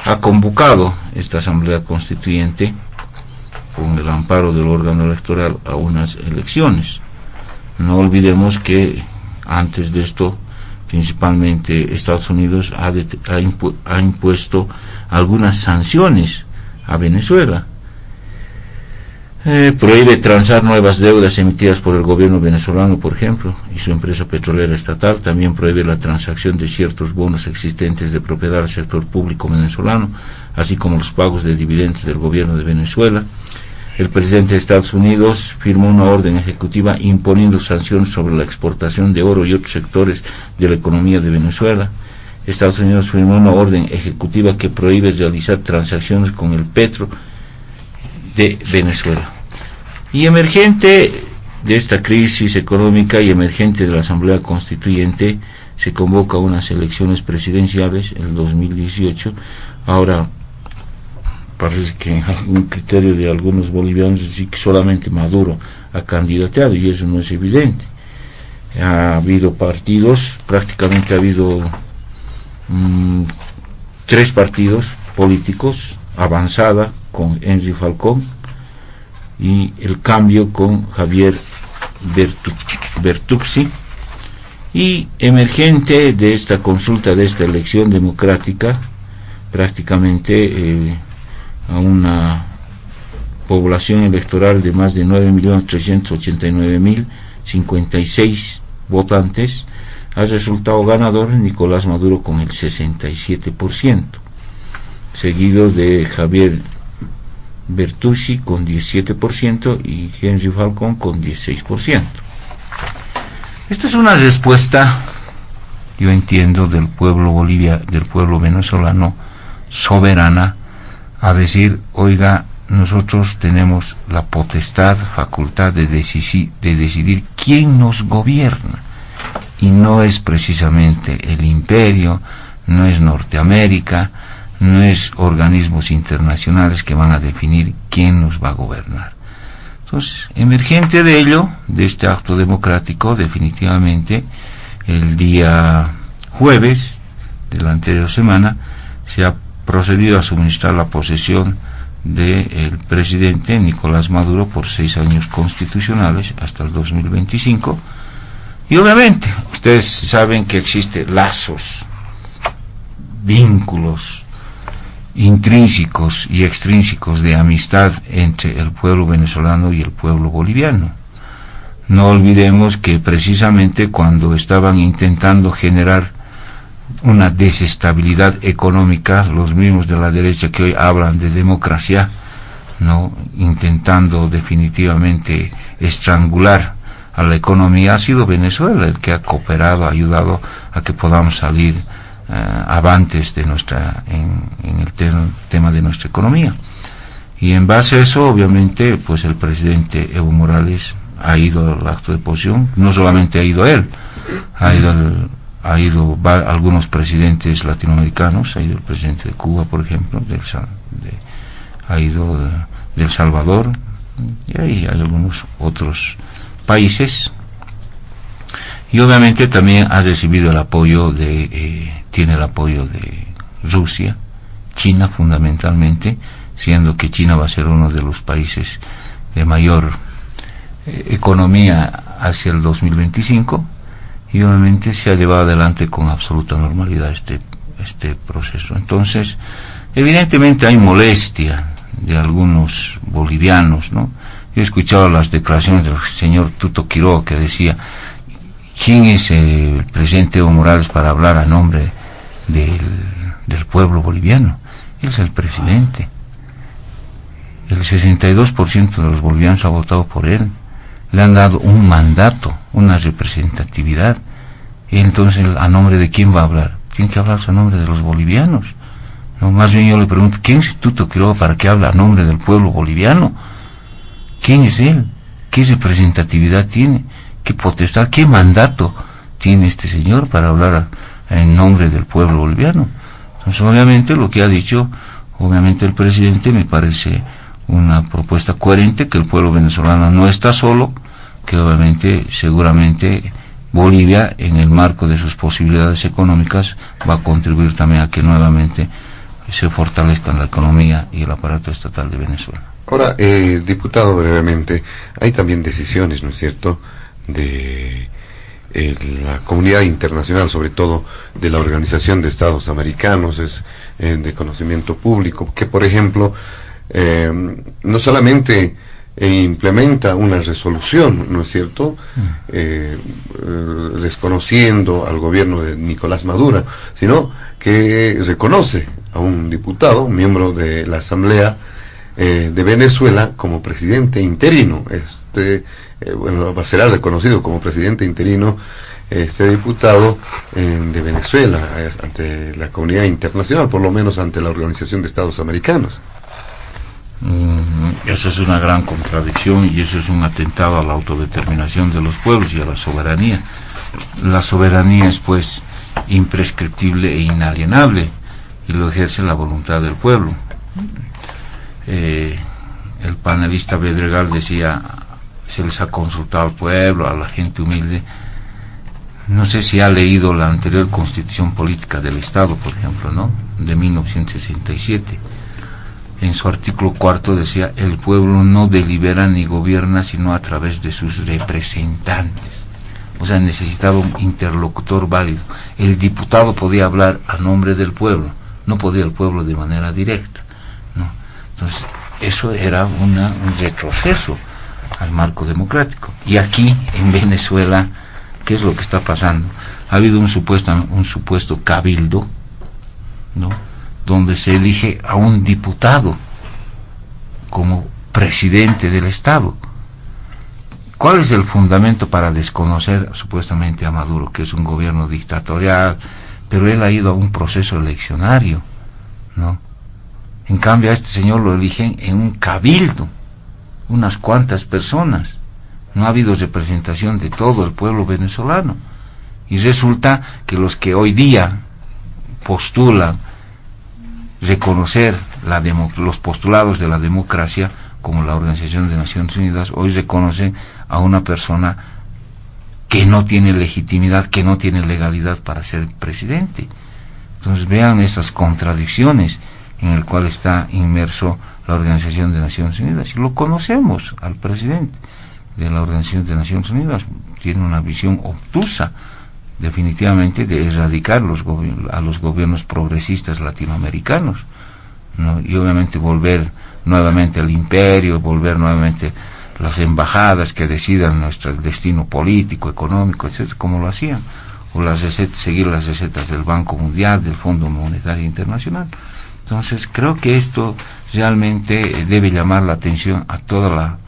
ha convocado esta asamblea constituyente con el amparo del órgano electoral a unas elecciones. No olvidemos que antes de esto, principalmente Estados Unidos ha impuesto algunas sanciones a Venezuela. Prohíbe transar nuevas deudas emitidas por el gobierno venezolano, por ejemplo, y su empresa petrolera estatal. También prohíbe la transacción de ciertos bonos existentes de propiedad al sector público venezolano, así como los pagos de dividendos del gobierno de Venezuela. El presidente de Estados Unidos firmó una orden ejecutiva imponiendo sanciones sobre la exportación de oro y otros sectores de la economía de Venezuela. Estados Unidos firmó una orden ejecutiva que prohíbe realizar transacciones con el petro de Venezuela. Y emergente de esta crisis económica y emergente de la Asamblea Constituyente, se convoca unas elecciones presidenciales en el 2018. Ahora parece que en algún criterio de algunos bolivianos sí que solamente Maduro ha candidateado, y eso no es evidente. Ha habido partidos, prácticamente ha habido 3 partidos políticos: Avanzada con Henry Falcón, y El Cambio con Javier Bertucci. Y emergente de esta consulta, de esta elección democrática, prácticamente a una población electoral de más de 9.389.056 votantes, ha resultado ganador Nicolás Maduro con el 67%, seguido de Javier Bertucci con 17% y Henry Falcón con 16%. Esta es una respuesta, yo entiendo, del pueblo del pueblo venezolano soberana, a decir: oiga, nosotros tenemos la potestad, facultad de decidir quién nos gobierna. y no es precisamente el imperio, no es Norteamérica, no es organismos internacionales que van a definir quién nos va a gobernar. Entonces, emergente de ello, de este acto democrático, definitivamente, el día jueves de la anterior semana, se ha procedido a suministrar la posesión del presidente Nicolás Maduro por 6 años constitucionales hasta el 2025. Y obviamente, ustedes saben que existen lazos, vínculos intrínsecos y extrínsecos de amistad entre el pueblo venezolano y el pueblo boliviano. No olvidemos que precisamente cuando estaban intentando generar una desestabilidad económica, los mismos de la derecha que hoy hablan de democracia, no, intentando definitivamente estrangular a la economía, ha sido Venezuela el que ha cooperado, ha ayudado a que podamos salir avantes de en el tema de nuestra economía. Y en base a eso, obviamente, pues el presidente Evo Morales ha ido al acto de posesión. No solamente ha ido él, ha ido algunos presidentes latinoamericanos, ha ido el presidente de Cuba, por ejemplo, ha ido de El Salvador, y hay algunos otros países. Y obviamente también ha recibido el apoyo tiene el apoyo de Rusia, China fundamentalmente, siendo que China va a ser uno de los países de mayor economía hacia el 2025, y obviamente se ha llevado adelante con absoluta normalidad este proceso. Entonces, evidentemente hay molestia de algunos bolivianos, ¿no? Yo he escuchado las declaraciones del señor Tuto Quiroga, que decía: ¿quién es el presidente Evo Morales para hablar a nombre del pueblo boliviano? Él es el presidente. El 62% de los bolivianos ha votado por él. Le han dado un mandato, una representatividad. Y entonces, ¿a nombre de quién va a hablar? Tiene que hablar a nombre de los bolivianos. No, más bien yo le pregunto, ¿quién es Tuto Quiroga para que hable a nombre del pueblo boliviano? ¿Quién es él? ¿Qué representatividad tiene? ¿Qué potestad, qué mandato tiene este señor para hablar en nombre del pueblo boliviano? Entonces, obviamente, lo que ha dicho, obviamente, el presidente, me parece una propuesta coherente, que el pueblo venezolano no está solo, que obviamente, seguramente, Bolivia, en el marco de sus posibilidades económicas, va a contribuir también a que nuevamente se fortalezcan la economía y el aparato estatal de Venezuela. Ahora, diputado, brevemente, hay también decisiones, ¿no es cierto?, de la comunidad internacional, sobre todo de la Organización de Estados Americanos, es de conocimiento público, que por ejemplo no solamente implementa una resolución, ¿no es cierto?, desconociendo al gobierno de Nicolás Maduro, sino que reconoce a un diputado, un miembro de la Asamblea de Venezuela, como presidente interino. Bueno, será reconocido como presidente interino este diputado de Venezuela ante la comunidad internacional, por lo menos ante la Organización de Estados Americanos. Eso es una gran contradicción, y eso es un atentado a la autodeterminación de los pueblos y a la soberanía. La soberanía es pues imprescriptible e inalienable, y lo ejerce la voluntad del pueblo. El panelista Bedregal decía: se les ha consultado al pueblo, a la gente humilde. No sé si ha leído la anterior Constitución Política del Estado, por ejemplo, ¿no?, de 1967. En su artículo 4 decía: el pueblo no delibera ni gobierna sino a través de sus representantes. O sea, necesitaba un interlocutor válido. El diputado podía hablar a nombre del pueblo, no podía el pueblo de manera directa, ¿no? Entonces, eso era un retroceso al marco democrático. Y aquí, en Venezuela, ¿qué es lo que está pasando? Ha habido un supuesto cabildo, ¿no?, donde se elige a un diputado como presidente del Estado. ¿Cuál es el fundamento para desconocer supuestamente a Maduro, que es un gobierno dictatorial, pero él ha ido a un proceso eleccionario, ¿no? En cambio, a este señor lo eligen en un cabildo, unas cuantas personas. No ha habido representación de todo el pueblo venezolano. Y resulta que los que hoy día postulan reconocer los postulados de la democracia, como la Organización de Naciones Unidas, hoy reconocen a una persona que no tiene legitimidad, que no tiene legalidad para ser presidente. Entonces vean esas contradicciones en el cual está inmerso la Organización de Naciones Unidas. Y lo conocemos al presidente de la Organización de Naciones Unidas, tiene una visión obtusa definitivamente de erradicar a los gobiernos progresistas latinoamericanos, ¿no? Y obviamente volver nuevamente al imperio, volver nuevamente las embajadas que decidan nuestro destino político, económico, etcétera, como lo hacían, o seguir las recetas del Banco Mundial, del Fondo Monetario Internacional. Entonces creo que esto realmente debe llamar la atención a toda la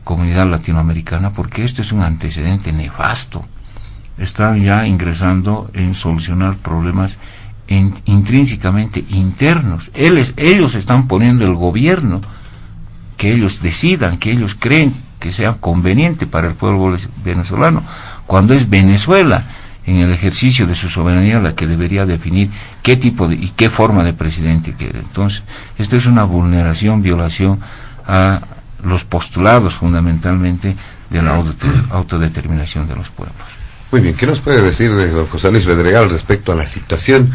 comunidad latinoamericana, porque esto es un antecedente nefasto. Están ya ingresando en solucionar problemas intrínsecamente internos. Ellos están poniendo el gobierno que ellos decidan, que ellos creen que sea conveniente para el pueblo venezolano, cuando es Venezuela en el ejercicio de su soberanía la que debería definir qué tipo y qué forma de presidente quiere. Entonces, esto es una violación a los postulados fundamentalmente de la autodeterminación de los pueblos. Muy bien, ¿qué nos puede decir don José Luis Bedregal respecto a la situación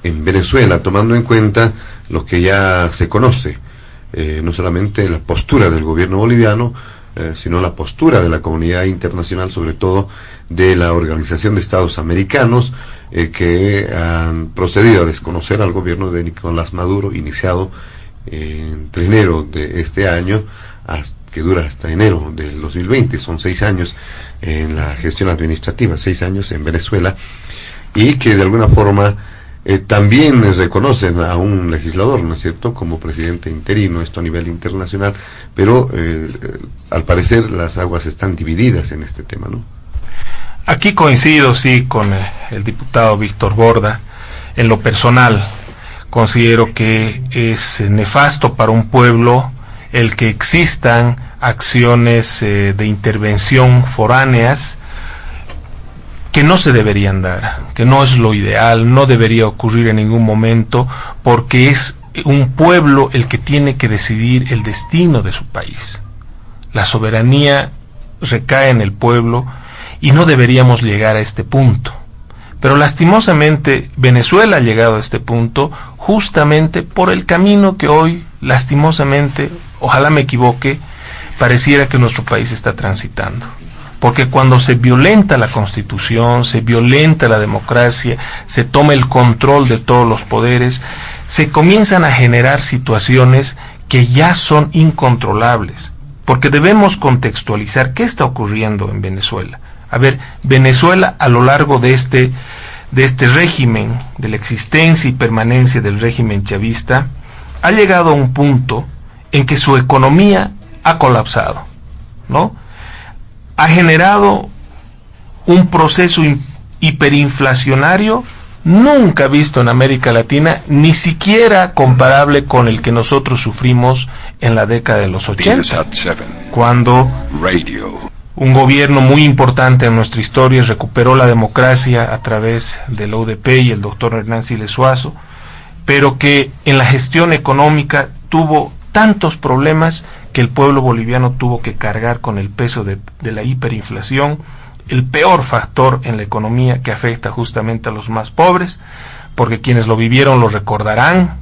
en Venezuela, tomando en cuenta lo que ya se conoce, no solamente la postura del gobierno boliviano, sino la postura de la comunidad internacional, sobre todo de la Organización de Estados Americanos, que han procedido a desconocer al gobierno de Nicolás Maduro, iniciado entre enero de este año, que dura hasta enero del 2020, son 6 años en la gestión administrativa, 6 años en Venezuela, y que de alguna forma también reconocen a un legislador, ¿no es cierto?, como presidente interino, esto a nivel internacional, pero al parecer las aguas están divididas en este tema, ¿no? Aquí coincido, sí, con el diputado Víctor Borda. En lo personal, considero que es nefasto para un pueblo el que existan acciones de intervención foráneas que no se deberían dar, que no es lo ideal, no debería ocurrir en ningún momento, porque es un pueblo el que tiene que decidir el destino de su país. La soberanía recae en el pueblo y no deberíamos llegar a este punto. Pero lastimosamente Venezuela ha llegado a este punto justamente por el camino que hoy, lastimosamente, ojalá me equivoque, pareciera que nuestro país está transitando. Porque cuando se violenta la Constitución, se violenta la democracia, se toma el control de todos los poderes, se comienzan a generar situaciones que ya son incontrolables. Porque debemos contextualizar qué está ocurriendo en Venezuela. A ver, Venezuela a lo largo de este régimen, de la existencia y permanencia del régimen chavista, ha llegado a un punto en que su economía ha colapsado, ¿no? Ha generado un proceso hiperinflacionario nunca visto en América Latina, ni siquiera comparable con el que nosotros sufrimos en la década de los 80, cuando un gobierno muy importante en nuestra historia recuperó la democracia a través de la UDP y el doctor Hernán Siles Suazo, pero que en la gestión económica tuvo tantos problemas que el pueblo boliviano tuvo que cargar con el peso de la hiperinflación, el peor factor en la economía que afecta justamente a los más pobres, porque quienes lo vivieron lo recordarán,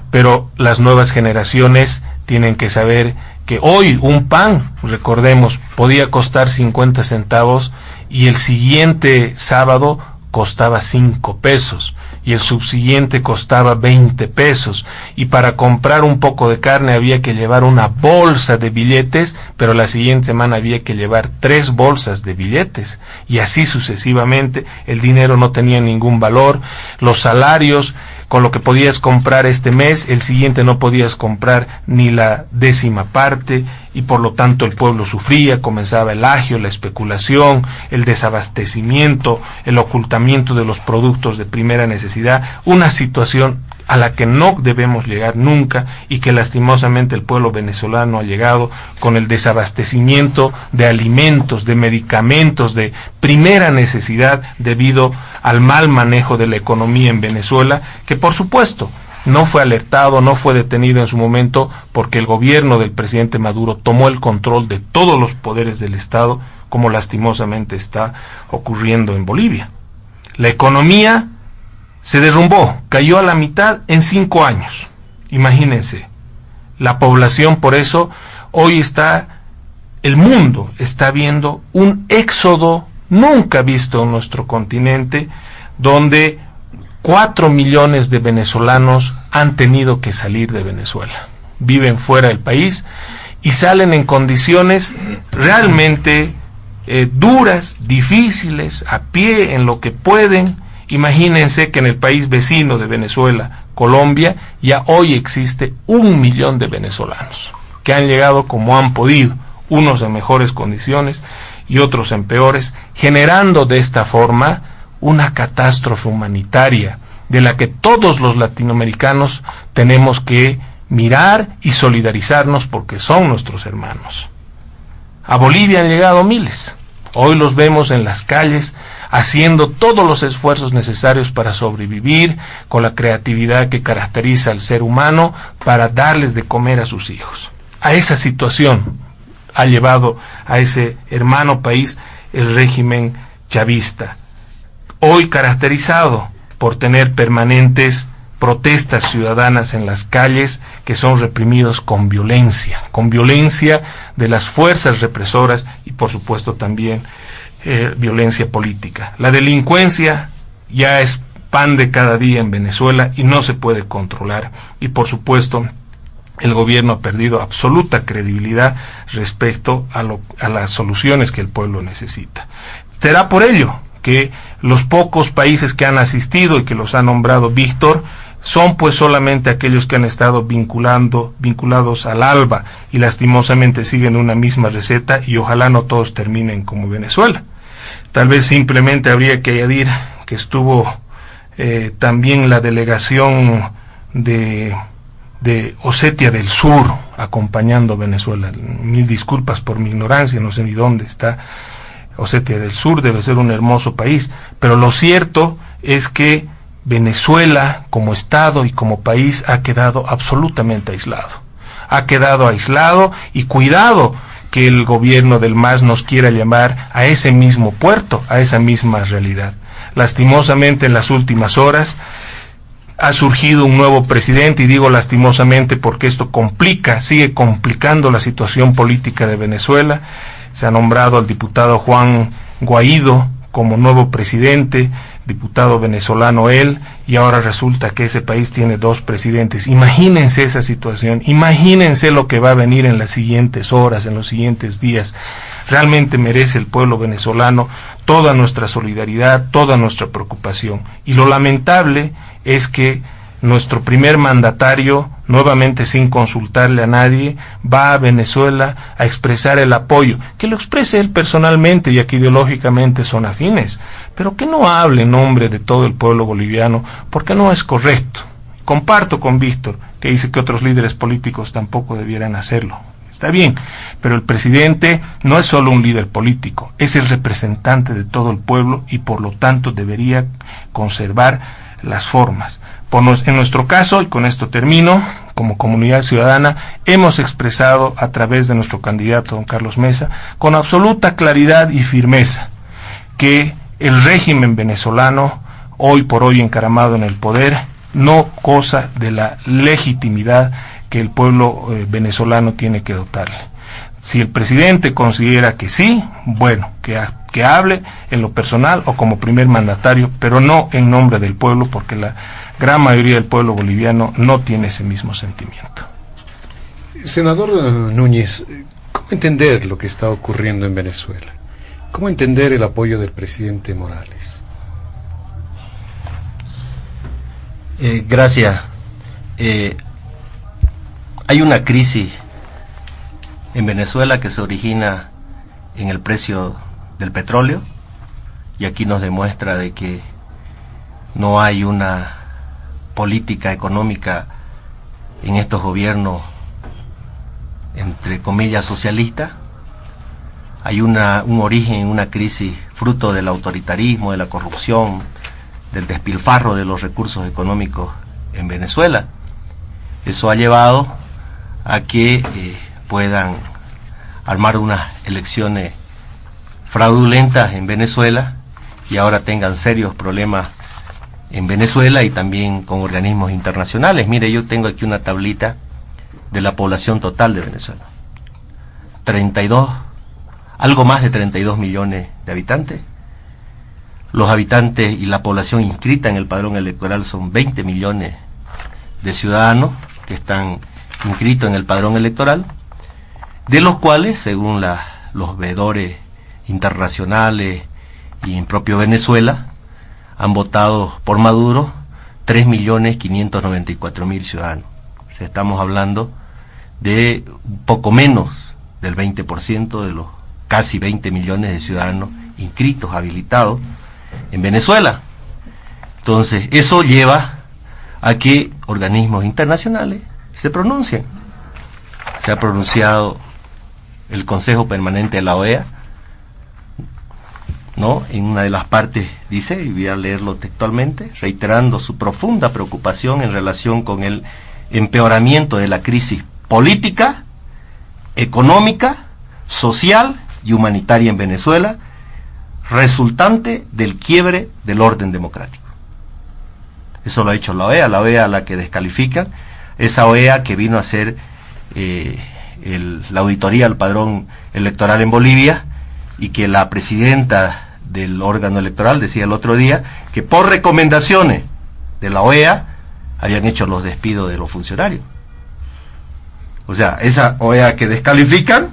pero las nuevas generaciones tienen que saber que hoy un pan, recordemos, podía costar 50 centavos y el siguiente sábado costaba 5 pesos y el subsiguiente costaba 20 pesos y para comprar un poco de carne había que llevar una bolsa de billetes, pero la siguiente semana había que llevar 3 bolsas de billetes y así sucesivamente. El dinero no tenía ningún valor, los salarios con lo que podías comprar este mes, el siguiente no podías comprar ni la 10ª parte, y por lo tanto el pueblo sufría, comenzaba el agio, la especulación, el desabastecimiento, el ocultamiento de los productos de primera necesidad, una situación a la que no debemos llegar nunca y que lastimosamente el pueblo venezolano ha llegado con el desabastecimiento de alimentos, de medicamentos de primera necesidad debido al mal manejo de la economía en Venezuela, que por supuesto no fue alertado, no fue detenido en su momento porque el gobierno del presidente Maduro tomó el control de todos los poderes del Estado, como lastimosamente está ocurriendo en Bolivia. La economía se derrumbó, cayó a la mitad en 5 años. Imagínense, la población, por eso, hoy el mundo está viendo un éxodo nunca visto en nuestro continente, donde 4 millones de venezolanos han tenido que salir de Venezuela. Viven fuera del país y salen en condiciones realmente duras, difíciles, a pie, en lo que pueden. Imagínense que en el país vecino de Venezuela, Colombia, ya hoy existe 1 millón de venezolanos que han llegado como han podido, unos en mejores condiciones y otros en peores, generando de esta forma una catástrofe humanitaria de la que todos los latinoamericanos tenemos que mirar y solidarizarnos porque son nuestros hermanos. A Bolivia han llegado miles. Hoy los vemos en las calles haciendo todos los esfuerzos necesarios para sobrevivir, con la creatividad que caracteriza al ser humano, para darles de comer a sus hijos. A esa situación ha llevado a ese hermano país el régimen chavista, hoy caracterizado por tener permanentes protestas ciudadanas en las calles que son reprimidos con violencia de las fuerzas represoras y por supuesto también violencia política. La delincuencia ya es pan de cada día en Venezuela y no se puede controlar y por supuesto el gobierno ha perdido absoluta credibilidad respecto a las soluciones que el pueblo necesita. Será por ello que los pocos países que han asistido y que los ha nombrado Víctor son pues solamente aquellos que han estado vinculados al ALBA y lastimosamente siguen una misma receta y ojalá no todos terminen como Venezuela. Tal vez simplemente habría que añadir que estuvo también la delegación de Osetia del Sur acompañando a Venezuela. Mil disculpas por mi ignorancia, no sé ni dónde está Osetia del Sur, debe ser un hermoso país, pero lo cierto es que Venezuela como Estado y como país ha quedado absolutamente aislado. Ha quedado aislado y cuidado que el gobierno del MAS nos quiera llamar a ese mismo puerto, a esa misma realidad. Lastimosamente en las últimas horas ha surgido un nuevo presidente, y digo lastimosamente porque esto sigue complicando la situación política de Venezuela. Se ha nombrado al diputado Juan Guaidó como nuevo presidente, diputado venezolano él, y ahora resulta que ese país tiene 2 presidentes. Imagínense esa situación, imagínense lo que va a venir en las siguientes horas, en los siguientes días. Realmente merece el pueblo venezolano toda nuestra solidaridad, toda nuestra preocupación. Y lo lamentable es que nuestro primer mandatario, nuevamente sin consultarle a nadie, va a Venezuela a expresar el apoyo, que lo exprese él personalmente, ya que ideológicamente son afines, pero que no hable en nombre de todo el pueblo boliviano, porque no es correcto. Comparto con Víctor, que dice que otros líderes políticos tampoco debieran hacerlo. Está bien, pero el presidente no es solo un líder político, es el representante de todo el pueblo y por lo tanto debería conservar las formas. En nuestro caso, y con esto termino, como comunidad ciudadana, hemos expresado a través de nuestro candidato, don Carlos Mesa, con absoluta claridad y firmeza, que el régimen venezolano, hoy por hoy encaramado en el poder, no goza de la legitimidad que el pueblo venezolano tiene que dotarle. Si el presidente considera que sí, bueno, que hable en lo personal o como primer mandatario, pero no en nombre del pueblo, porque la gran mayoría del pueblo boliviano no tiene ese mismo sentimiento. Senador Núñez, ¿cómo entender lo que está ocurriendo en Venezuela? ¿Cómo entender el apoyo del presidente Morales? Gracias. Hay una crisis en Venezuela que se origina en el precio del petróleo, y aquí nos demuestra de que no hay una política económica en estos gobiernos, entre comillas, socialista. Hay un origen, una crisis fruto del autoritarismo, de la corrupción, del despilfarro de los recursos económicos en Venezuela. Eso ha llevado a que puedan armar unas elecciones fraudulentas en Venezuela y ahora tengan serios problemas en Venezuela y también con organismos internacionales. Mire, yo tengo aquí una tablita de la población total de Venezuela. Algo más de 32 millones de habitantes. Los habitantes y la población inscrita en el padrón electoral son 20 millones de ciudadanos que están inscritos en el padrón electoral, de los cuales, según los veedores internacionales y en propio Venezuela, han votado por Maduro 3.594.000 ciudadanos. O sea, estamos hablando de un poco menos del 20% de los casi 20 millones de ciudadanos inscritos, habilitados en Venezuela. Entonces, eso lleva a que organismos internacionales se pronuncien. Se ha pronunciado el Consejo Permanente de la OEA, ¿no? En una de las partes dice, y voy a leerlo textualmente, reiterando su profunda preocupación en relación con el empeoramiento de la crisis política, económica, social y humanitaria en Venezuela, resultante del quiebre del orden democrático. Eso lo ha hecho la OEA a la que descalifican, esa OEA que vino a hacer la auditoría al padrón electoral en Bolivia, y que la presidenta del órgano electoral decía el otro día que por recomendaciones de la OEA habían hecho los despidos de los funcionarios. O sea, esa OEA que descalifican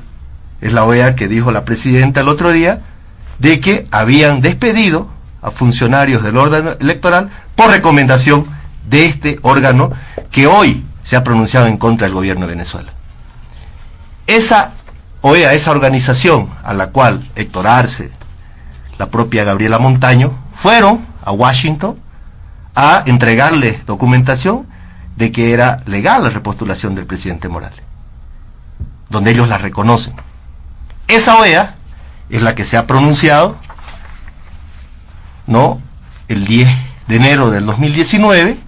es la OEA que dijo la presidenta el otro día de que habían despedido a funcionarios del órgano electoral por recomendación de este órgano que hoy se ha pronunciado en contra del gobierno de Venezuela. Esa OEA, esa organización a la cual Héctor Arce, la propia Gabriela Montaño, fueron a Washington a entregarle documentación de que era legal la repostulación del presidente Morales, donde ellos la reconocen. Esa OEA es la que se ha pronunciado, ¿no?, el 10 de enero del 2019,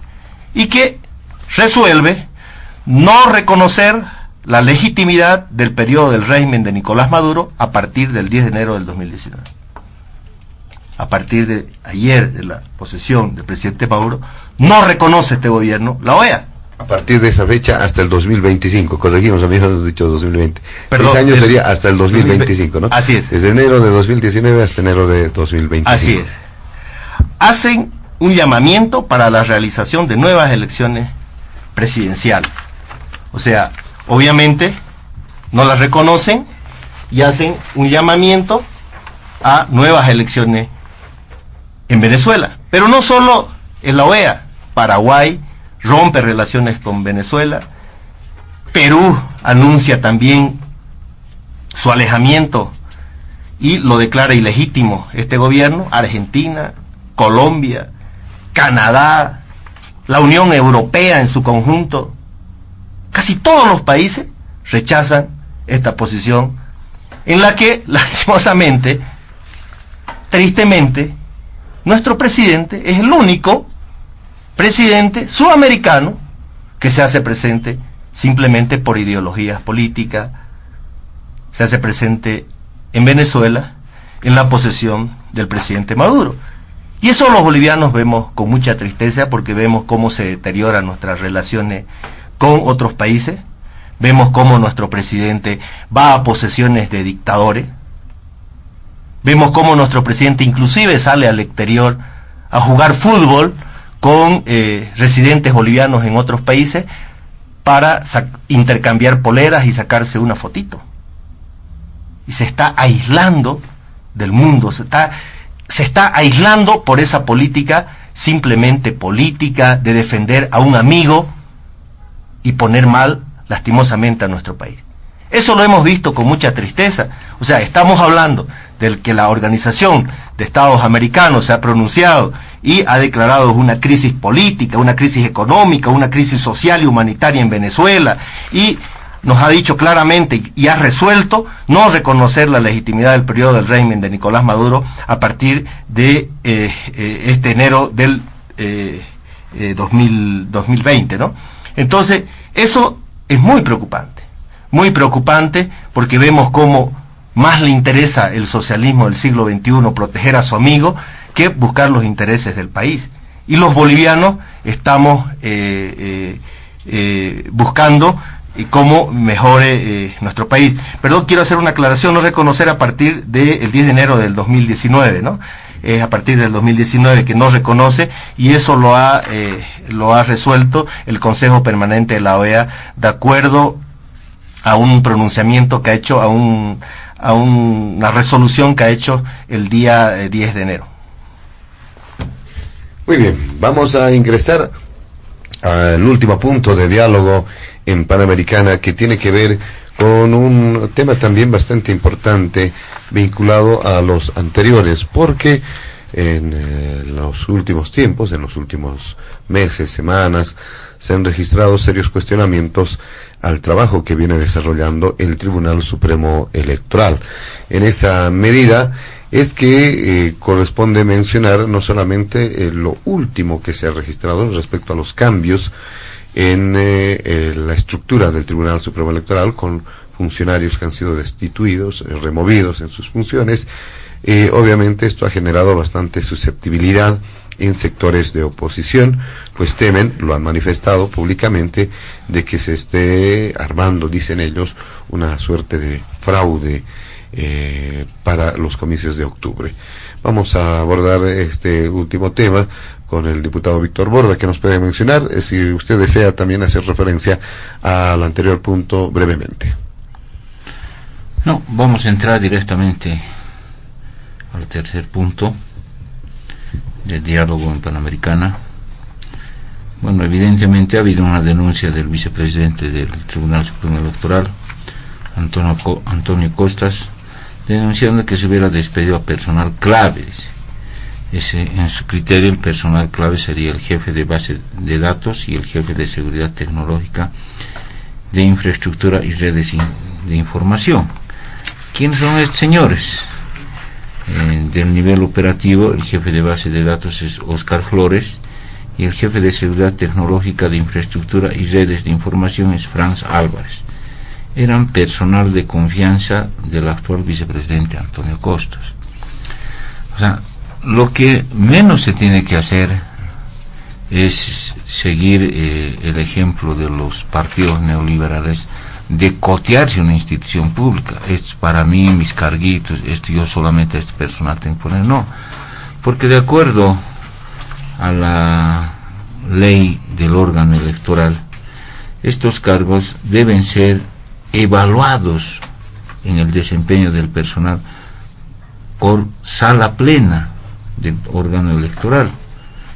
y que resuelve no reconocer la legitimidad del periodo del régimen de Nicolás Maduro a partir del 10 de enero del 2019. A partir de ayer, de la posesión del presidente Maduro, no reconoce este gobierno la OEA. A partir de esa fecha hasta el 2025, corregimos, amigos, hemos dicho 2020. Perdón, 6 años sería hasta el 2025, ¿no? Así es. Desde enero de 2019 hasta enero de 2025. Así es. Hacen un llamamiento para la realización de nuevas elecciones presidenciales. O sea, obviamente no las reconocen y hacen un llamamiento a nuevas elecciones en Venezuela. Pero no solo en la OEA, Paraguay rompe relaciones con Venezuela, Perú anuncia también su alejamiento y lo declara ilegítimo este gobierno, Argentina, Colombia, Canadá, la Unión Europea en su conjunto, casi todos los países rechazan esta posición en la que, lastimosamente, tristemente, nuestro presidente es el único presidente sudamericano que se hace presente simplemente por ideologías políticas, se hace presente en Venezuela en la posesión del presidente Maduro. Y eso los bolivianos vemos con mucha tristeza, porque vemos cómo se deterioran nuestras relaciones con otros países, vemos cómo nuestro presidente va a posesiones de dictadores, vemos cómo nuestro presidente inclusive sale al exterior a jugar fútbol con residentes bolivianos en otros países para intercambiar poleras y sacarse una fotito. Y se está aislando del mundo, se está aislando por esa política, simplemente política, de defender a un amigo y poner mal, lastimosamente, a nuestro país. Eso lo hemos visto con mucha tristeza. O sea, estamos hablando del que la Organización de Estados Americanos se ha pronunciado y ha declarado una crisis política, una crisis económica, una crisis social y humanitaria en Venezuela, y nos ha dicho claramente y ha resuelto no reconocer la legitimidad del periodo del régimen de Nicolás Maduro a partir de este enero del 2020, ¿no? Entonces, eso es muy preocupante porque vemos cómo más le interesa el socialismo del siglo XXI proteger a su amigo que buscar los intereses del país. Y los bolivianos estamos buscando cómo mejore nuestro país. Perdón, quiero hacer una aclaración, no reconocer a partir del 10 de enero del 2019, ¿no? Es a partir del 2019 que no reconoce, y eso lo ha resuelto el Consejo Permanente de la OEA de acuerdo a un pronunciamiento que ha hecho, a una resolución que ha hecho el día 10 de enero. Muy bien, vamos a ingresar al último punto de diálogo en Panamericana, que tiene que ver con un tema también bastante importante vinculado a los anteriores, porque en los últimos tiempos, en los últimos meses, semanas, se han registrado serios cuestionamientos al trabajo que viene desarrollando el Tribunal Supremo Electoral. En esa medida es que corresponde mencionar no solamente lo último que se ha registrado respecto a los cambios en la estructura del Tribunal Supremo Electoral, con funcionarios que han sido destituidos, removidos en sus funciones. Obviamente esto ha generado bastante susceptibilidad en sectores de oposición, pues temen, lo han manifestado públicamente, de que se esté armando, dicen ellos, una suerte de fraude para los comicios de octubre. Vamos a abordar este último tema con el diputado Víctor Borda, que nos puede mencionar, si usted desea también hacer referencia al anterior punto brevemente. No, vamos a entrar directamente al tercer punto del diálogo en Panamericana. Bueno, evidentemente ha habido una denuncia del vicepresidente del Tribunal Supremo Electoral, Antonio Costas, denunciando que se hubiera despedido a personal clave. En su criterio, el personal clave sería el jefe de base de datos y el jefe de seguridad tecnológica, de infraestructura y redes de información. ¿Quiénes son estos señores? Del nivel operativo, el jefe de base de datos es Oscar Flores, y el jefe de seguridad tecnológica, de infraestructura y redes de información es Franz Álvarez. Eran personal de confianza del actual vicepresidente Antonio Costas. O sea, lo que menos se tiene que hacer es seguir el ejemplo de los partidos neoliberales de cotearse una institución pública. Es para mí, mis carguitos, esto yo solamente a este personal tengo que poner. No, porque de acuerdo a la ley del órgano electoral, estos cargos deben ser evaluados en el desempeño del personal por sala plena del órgano electoral,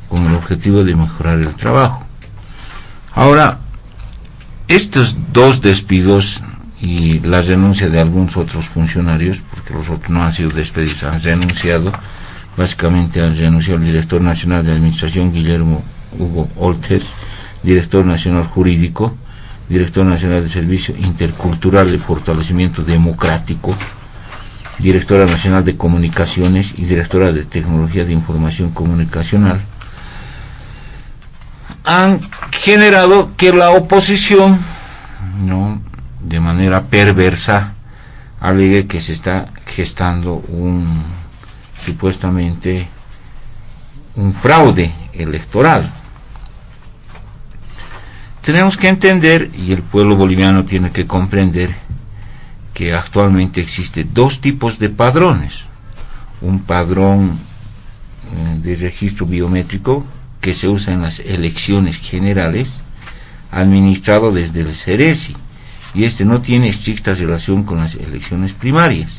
con el objetivo de mejorar el trabajo. Ahora, estos dos despidos y la renuncia de algunos otros funcionarios, porque los otros no han sido despedidos, han renunciado, básicamente han renunciado el director nacional de administración Guillermo Hugo Olters, director nacional jurídico, director nacional de servicio intercultural de fortalecimiento democrático, directora nacional de comunicaciones y directora de tecnología de información comunicacional. Han generado que la oposición, no, de manera perversa, alegue que se está gestando supuestamente un fraude electoral. Tenemos que entender, y el pueblo boliviano tiene que comprender, que actualmente existe dos tipos de padrones. Un padrón de registro biométrico que se usa en las elecciones generales, administrado desde el CERESI, y este no tiene estricta relación con las elecciones primarias,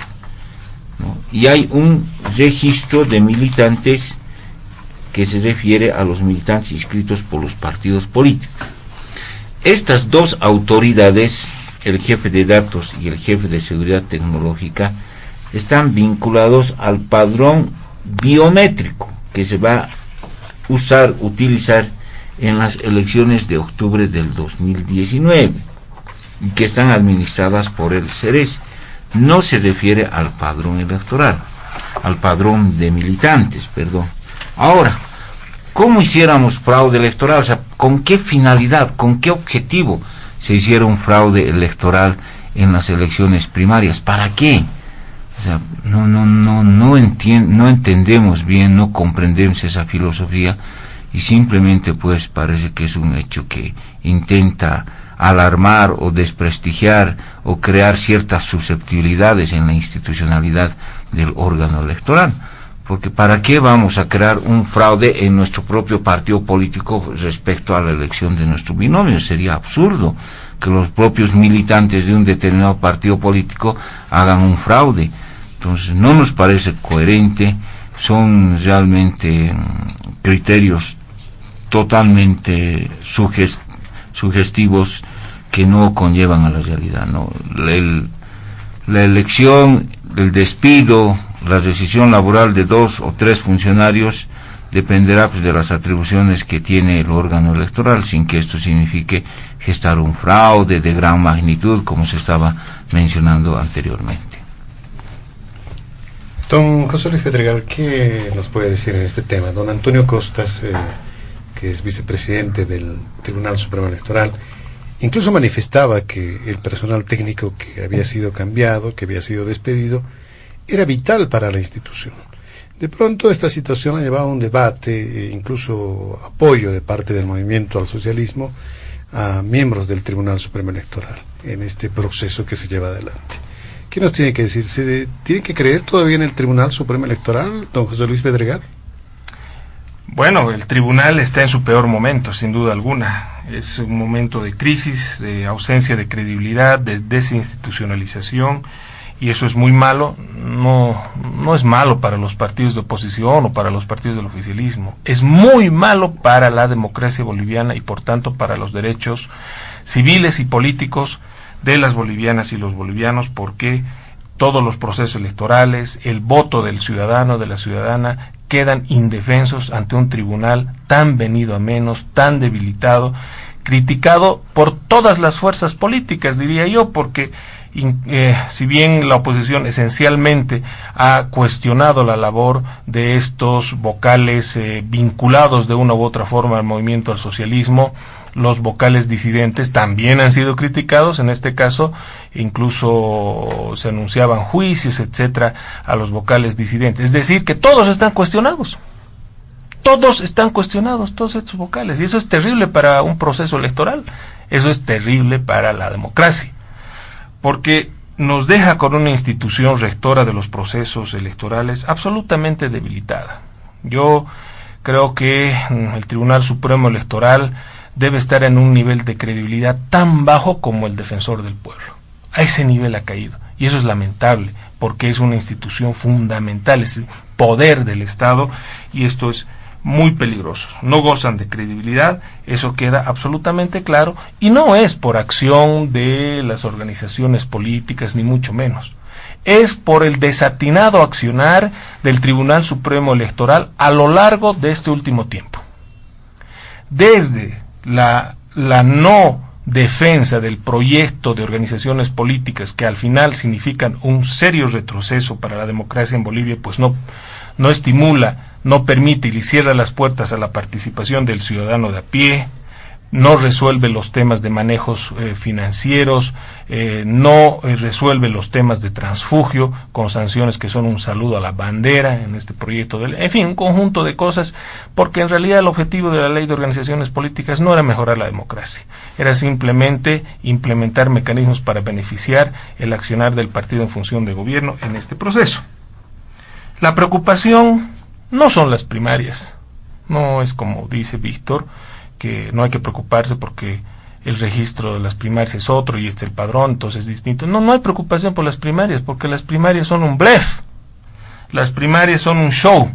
¿no? Y hay un registro de militantes que se refiere a los militantes inscritos por los partidos políticos. Estas dos autoridades el jefe de datos y el jefe de seguridad tecnológica están vinculados al padrón biométrico que se va a utilizar en las elecciones de octubre del 2019 y que están administradas por el CERES. No se refiere al padrón electoral, al padrón de militantes, perdón. Ahora, ¿cómo hiciéramos fraude electoral? O sea, ¿con qué finalidad, con qué objetivo se hiciera un fraude electoral en las elecciones primarias? ¿Para qué? O sea, no entendemos bien, no comprendemos esa filosofía y simplemente pues parece que es un hecho que intenta alarmar o desprestigiar o crear ciertas susceptibilidades en la institucionalidad del órgano electoral. Porque ¿para qué vamos a crear un fraude en nuestro propio partido político respecto a la elección de nuestro binomio? Sería absurdo que los propios militantes de un determinado partido político hagan un fraude. Entonces no nos parece coherente, son realmente criterios totalmente sugestivos que no conllevan a la realidad, ¿no? La elección, el despido, la decisión laboral de 2 o 3 funcionarios dependerá pues de las atribuciones que tiene el órgano electoral, sin que esto signifique gestar un fraude de gran magnitud como se estaba mencionando anteriormente. Don José Luis Pedregal, ¿qué nos puede decir en este tema? Don Antonio Costas, que es vicepresidente del Tribunal Supremo Electoral, incluso manifestaba que el personal técnico que había sido cambiado, que había sido despedido, era vital para la institución. De pronto esta situación ha llevado a un debate, incluso apoyo de parte del movimiento al socialismo a miembros del Tribunal Supremo Electoral en este proceso que se lleva adelante. ¿Qué nos tiene que decir? ¿Se tiene que creer todavía en el Tribunal Supremo Electoral, don José Luis Pedregal? Bueno, el tribunal está en su peor momento, sin duda alguna. Es un momento de crisis, de ausencia de credibilidad, de desinstitucionalización, y eso es muy malo. No es malo para los partidos de oposición o para los partidos del oficialismo. Es muy malo para la democracia boliviana y por tanto para los derechos civiles y políticos de las bolivianas y los bolivianos, porque todos los procesos electorales, el voto del ciudadano, de la ciudadana, quedan indefensos ante un tribunal tan venido a menos, tan debilitado, criticado por todas las fuerzas políticas, diría yo, porque si bien la oposición esencialmente ha cuestionado la labor de estos vocales vinculados de una u otra forma al movimiento al socialismo, los vocales disidentes también han sido criticados. En este caso incluso se anunciaban juicios, etcétera, a los vocales disidentes. Es decir, que todos están cuestionados. Todos estos vocales, y eso es terrible para un proceso electoral, eso es terrible para la democracia, porque nos deja con una institución rectora de los procesos electorales absolutamente debilitada. Yo creo que el Tribunal Supremo Electoral debe estar en un nivel de credibilidad tan bajo como el Defensor del Pueblo. A ese nivel ha caído, y eso es lamentable, porque es una institución fundamental, es el poder del Estado, y esto es muy peligroso. No gozan de credibilidad, eso queda absolutamente claro, y no es por acción de las organizaciones políticas, ni mucho menos. Es por el desatinado accionar del Tribunal Supremo Electoral a lo largo de este último tiempo. Desde la no defensa del proyecto de organizaciones políticas, que al final significan un serio retroceso para la democracia en Bolivia, pues no estimula, no permite y le cierra las puertas a la participación del ciudadano de a pie, no resuelve los temas de manejos financieros, no resuelve los temas de transfugio con sanciones que son un saludo a la bandera en este proyecto, en fin, un conjunto de cosas, porque en realidad el objetivo de la ley de organizaciones políticas no era mejorar la democracia, era simplemente implementar mecanismos para beneficiar el accionar del partido en función de gobierno en este proceso. La preocupación no son las primarias, no es como dice Víctor, que no hay que preocuparse porque el registro de las primarias es otro y el padrón, entonces es distinto. No hay preocupación por las primarias, porque las primarias son un blef, las primarias son un show,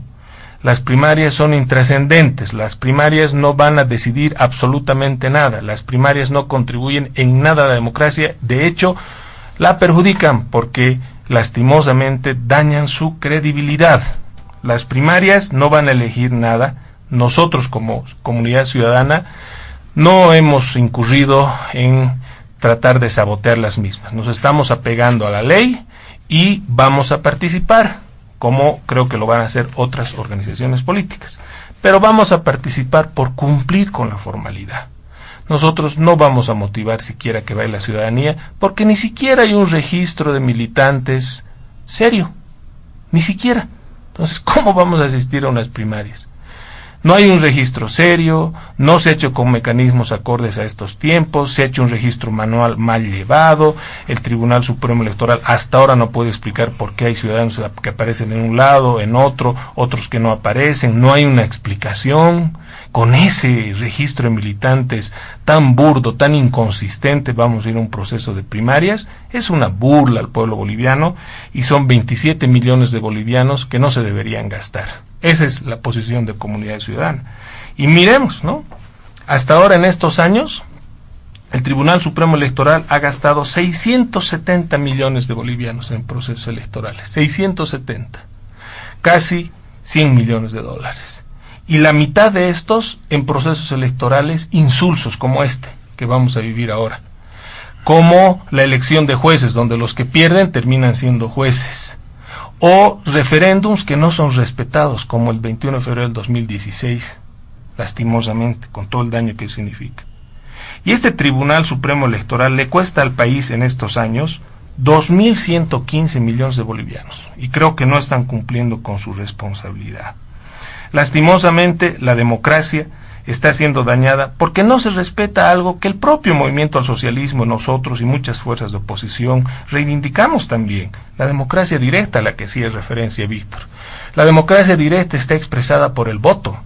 las primarias son intrascendentes, las primarias no van a decidir absolutamente nada, las primarias no contribuyen en nada a la democracia, de hecho la perjudican porque lastimosamente dañan su credibilidad. Las primarias no van a elegir nada, nosotros como comunidad ciudadana no hemos incurrido en tratar de sabotear las mismas, nos estamos apegando a la ley y vamos a participar, como creo que lo van a hacer otras organizaciones políticas, pero vamos a participar por cumplir con la formalidad. Nosotros no vamos a motivar siquiera que vaya la ciudadanía, porque ni siquiera hay un registro de militantes serio, ni siquiera. Entonces, ¿cómo vamos a asistir a unas primarias? No hay un registro serio, no se ha hecho con mecanismos acordes a estos tiempos, se ha hecho un registro manual mal llevado, el Tribunal Supremo Electoral hasta ahora no puede explicar por qué hay ciudadanos que aparecen en un lado, en otro, otros que no aparecen, no hay una explicación. Con ese registro de militantes tan burdo, tan inconsistente, vamos a ir a un proceso de primarias, es una burla al pueblo boliviano y son 27 millones de bolivianos que no se deberían gastar. Esa es la posición de Comunidad Ciudadana. Y miremos, ¿no? Hasta ahora en estos años, el Tribunal Supremo Electoral ha gastado 670 millones de bolivianos en procesos electorales. 670. Casi 100 millones de dólares. Y la mitad de estos en procesos electorales insulsos como este que vamos a vivir ahora. Como la elección de jueces, donde los que pierden terminan siendo jueces. O referéndums que no son respetados, como el 21 de febrero del 2016, lastimosamente, con todo el daño que significa. Y este Tribunal Supremo Electoral le cuesta al país en estos años 2.115 millones de bolivianos, y creo que no están cumpliendo con su responsabilidad. Lastimosamente, la democracia está siendo dañada porque no se respeta algo que el propio movimiento al socialismo, nosotros y muchas fuerzas de oposición reivindicamos también, la democracia directa a la que hacía referencia Víctor. La democracia directa está expresada por el voto,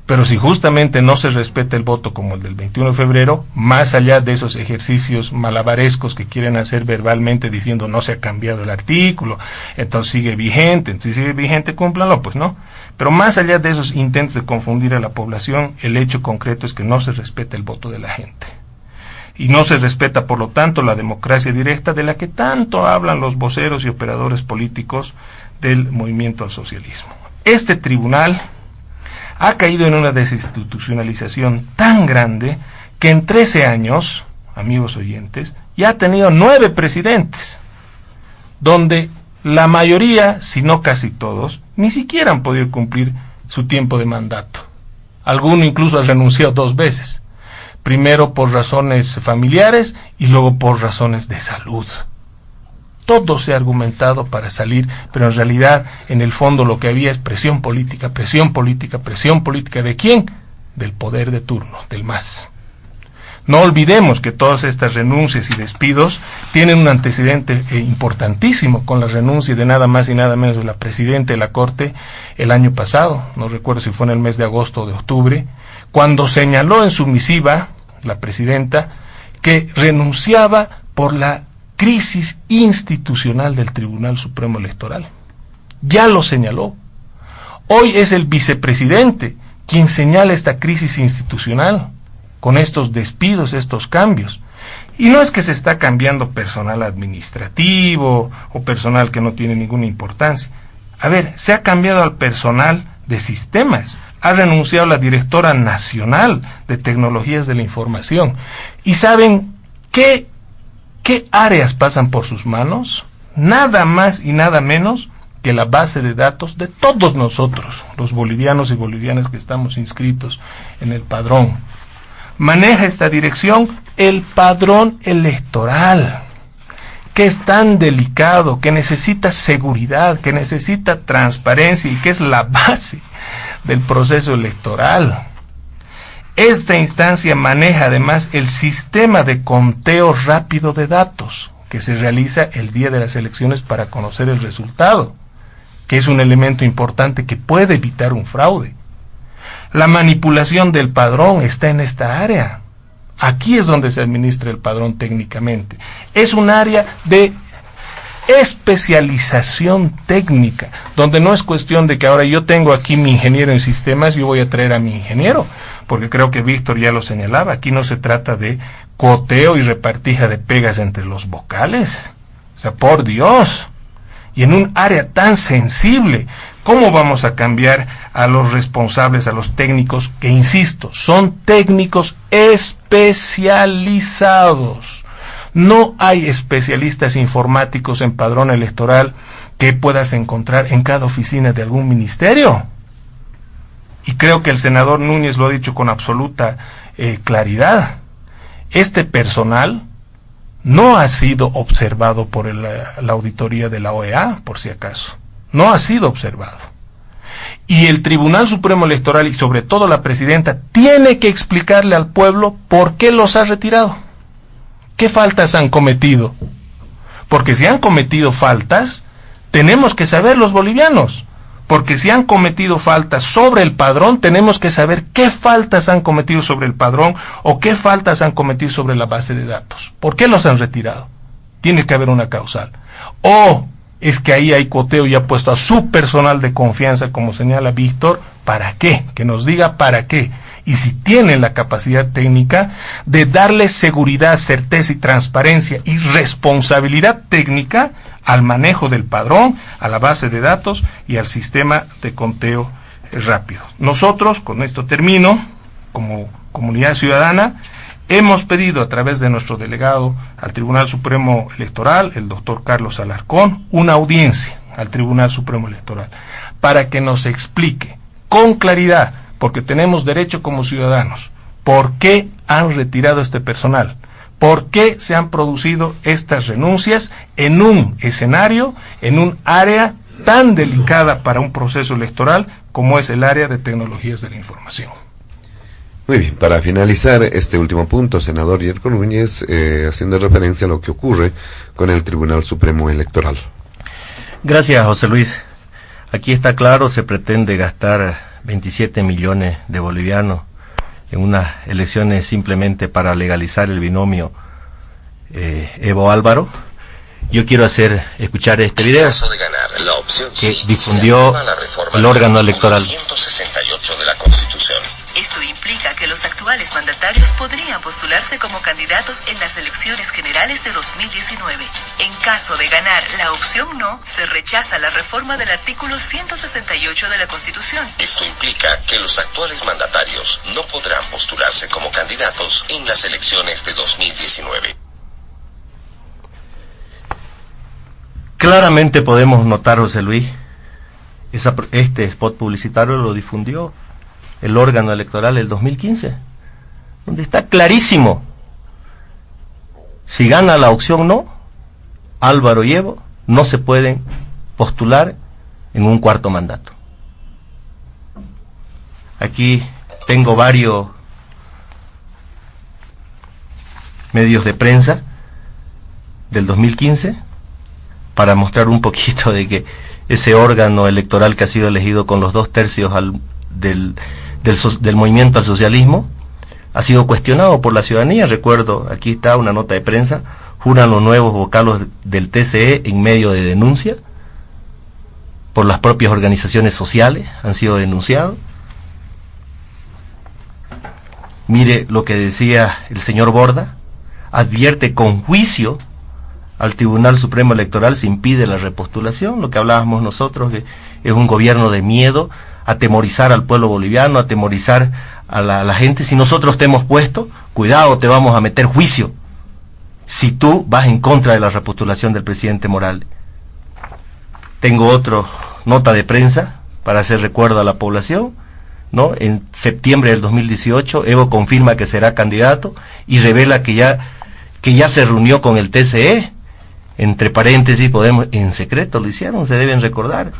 pero si justamente no se respeta el voto como el del 21 de febrero, más allá de esos ejercicios malabarescos que quieren hacer verbalmente diciendo no se ha cambiado el artículo, entonces sigue vigente, si sigue vigente cúmplanlo, pues no. Pero más allá de esos intentos de confundir a la población, el hecho concreto es que no se respeta el voto de la gente. Y no se respeta, por lo tanto, la democracia directa de la que tanto hablan los voceros y operadores políticos del movimiento al socialismo. Este tribunal ha caído en una desinstitucionalización tan grande que en 13 años, amigos oyentes, ya ha tenido 9 presidentes, donde la mayoría, si no casi todos, ni siquiera han podido cumplir su tiempo de mandato. Alguno incluso ha renunciado 2 veces, primero por razones familiares y luego por razones de salud. Todo se ha argumentado para salir, pero en realidad, en el fondo, lo que había es presión política, presión política, presión política. ¿De quién? Del poder de turno, del MAS. No olvidemos que todas estas renuncias y despidos tienen un antecedente importantísimo con la renuncia de nada más y nada menos de la presidenta de la Corte el año pasado, no recuerdo si fue en el mes de agosto o de octubre, cuando señaló en su misiva, la presidenta, que renunciaba por la crisis institucional del Tribunal Supremo Electoral. Ya lo señaló. Hoy es el vicepresidente quien señala esta crisis institucional con estos despidos, estos cambios. Y no es que se está cambiando personal administrativo o personal que no tiene ninguna importancia. A ver, se ha cambiado al personal de sistemas. Ha renunciado la directora nacional de tecnologías de la información. ¿Y saben qué áreas pasan por sus manos? Nada más y nada menos que la base de datos de todos nosotros, los bolivianos y bolivianas que estamos inscritos en el padrón. Maneja esta dirección el padrón electoral, que es tan delicado, que necesita seguridad, que necesita transparencia y que es la base del proceso electoral. Esta instancia maneja además el sistema de conteo rápido de datos que se realiza el día de las elecciones para conocer el resultado, que es un elemento importante que puede evitar un fraude. La manipulación del padrón está en esta área. Aquí es donde se administra el padrón técnicamente. Es un área de especialización técnica, donde no es cuestión de que ahora yo tengo aquí mi ingeniero en sistemas, yo voy a traer a mi ingeniero, porque creo que Víctor ya lo señalaba, aquí no se trata de cuoteo y repartija de pegas entre los vocales, o sea, por Dios, y en un área tan sensible, ¿cómo vamos a cambiar a los responsables, a los técnicos, que insisto, son técnicos especializados? No hay especialistas informáticos en padrón electoral que puedas encontrar en cada oficina de algún ministerio. Y creo que el senador Núñez lo ha dicho con absoluta claridad. Este personal no ha sido observado por la auditoría de la OEA, por si acaso. No ha sido observado. Y el Tribunal Supremo Electoral, y sobre todo la presidenta, tiene que explicarle al pueblo por qué los ha retirado. ¿Qué faltas han cometido? Porque si han cometido faltas, tenemos que saber los bolivianos. Porque si han cometido faltas sobre el padrón, tenemos que saber qué faltas han cometido sobre el padrón o qué faltas han cometido sobre la base de datos. ¿Por qué los han retirado? Tiene que haber una causal. O es que ahí hay cuoteo y ha puesto a su personal de confianza, como señala Víctor. ¿Para qué? Que nos diga para qué. Y si tienen la capacidad técnica de darle seguridad, certeza y transparencia y responsabilidad técnica al manejo del padrón, a la base de datos y al sistema de conteo rápido. Nosotros, con esto termino, como comunidad ciudadana, hemos pedido a través de nuestro delegado al Tribunal Supremo Electoral, el doctor Carlos Alarcón, una audiencia al Tribunal Supremo Electoral para que nos explique con claridad, porque tenemos derecho como ciudadanos, por qué han retirado este personal, por qué se han producido estas renuncias en un escenario, en un área tan delicada para un proceso electoral como es el área de tecnologías de la información. Muy bien, para finalizar este último punto, senador Yerko Núñez, haciendo referencia a lo que ocurre con el Tribunal Supremo Electoral. Gracias, José Luis. Aquí está claro, se pretende gastar 27 millones de bolivianos en unas elecciones simplemente para legalizar el binomio Evo Álvaro. Yo quiero escuchar este video que difundió el órgano electoral. 168 de la Constitución. Esto implica que los actuales mandatarios podrían postularse como candidatos en las elecciones generales de 2019. En caso de ganar la opción no, se rechaza la reforma del artículo 168 de la Constitución. Esto implica que los actuales mandatarios no podrán postularse como candidatos en las elecciones de 2019. Claramente podemos notar, José Luis, este spot publicitario lo difundió el órgano electoral el 2015, donde está clarísimo: si gana la opción no, Álvaro y Evo no se pueden postular en un cuarto mandato. Aquí tengo varios medios de prensa del 2015 para mostrar un poquito de que ese órgano electoral que ha sido elegido con los 2/3 del movimiento al socialismo ha sido cuestionado por la ciudadanía. Recuerdo, aquí está una nota de prensa: juran los nuevos vocales del TCE en medio de denuncia por las propias organizaciones sociales, han sido denunciados. Mire lo que decía el señor Borda: advierte con juicio al Tribunal Supremo Electoral se impide la repostulación. Lo que hablábamos nosotros, que es un gobierno de miedo, atemorizar al pueblo boliviano, atemorizar a la gente. Si nosotros te hemos puesto, cuidado, te vamos a meter juicio si tú vas en contra de la repostulación del presidente Morales. Tengo otra nota de prensa para hacer recuerdo a la población, ¿no? En septiembre del 2018, Evo confirma que será candidato y revela que ya se reunió con el TCE. Entre paréntesis, en secreto lo hicieron, se deben recordar,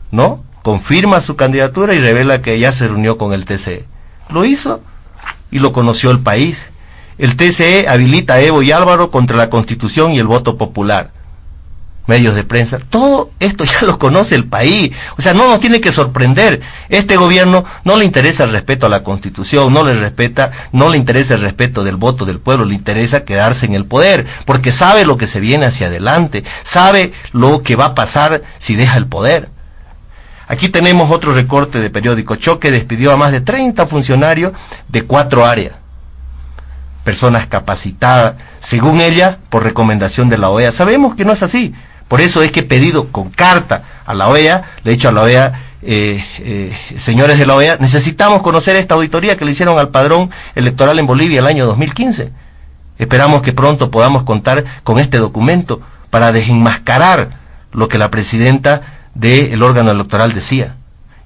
¿no? Confirma su candidatura y revela que ya se reunió con el TCE. Lo hizo y lo conoció el país. El TCE habilita a Evo y Álvaro contra la Constitución y el voto popular. medios de prensa, todo esto ya lo conoce el país, o sea, no nos tiene que sorprender. Este gobierno no le interesa el respeto a la Constitución, no le interesa el respeto del voto del pueblo, le interesa quedarse en el poder, porque sabe lo que se viene hacia adelante, sabe lo que va a pasar si deja el poder. Aquí tenemos otro recorte de periódico. Choque despidió a más de 30 funcionarios de 4 áreas. Personas capacitadas, según ella, por recomendación de la OEA. Sabemos que no es así. Por eso es que he pedido con carta a la OEA, le he dicho a la OEA, señores de la OEA, necesitamos conocer esta auditoría que le hicieron al padrón electoral en Bolivia el año 2015. Esperamos que pronto podamos contar con este documento para desenmascarar lo que la presidenta del órgano electoral decía.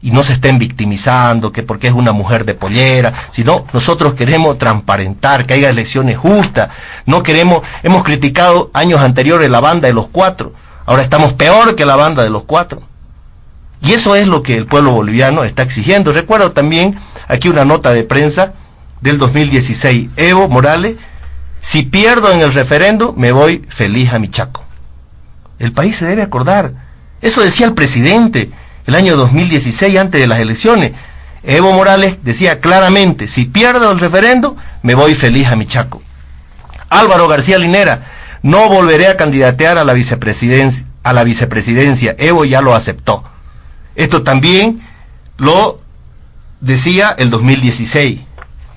Y no se estén victimizando, que porque es una mujer de pollera, sino nosotros queremos transparentar, que haya elecciones justas. No queremos, hemos criticado años anteriores la banda de los 4, ahora estamos peor que la banda de los 4. Y eso es lo que el pueblo boliviano está exigiendo. Recuerdo también aquí una nota de prensa del 2016, Evo Morales, si pierdo en el referendo, me voy feliz a mi Chaco. El país se debe acordar. Eso decía el presidente el año 2016, antes de las elecciones. Evo Morales decía claramente, si pierdo el referendo, me voy feliz a mi Chaco. Álvaro García Linera, no volveré a candidatear a la vicepresidencia. Evo ya lo aceptó. Esto también lo decía el 2016,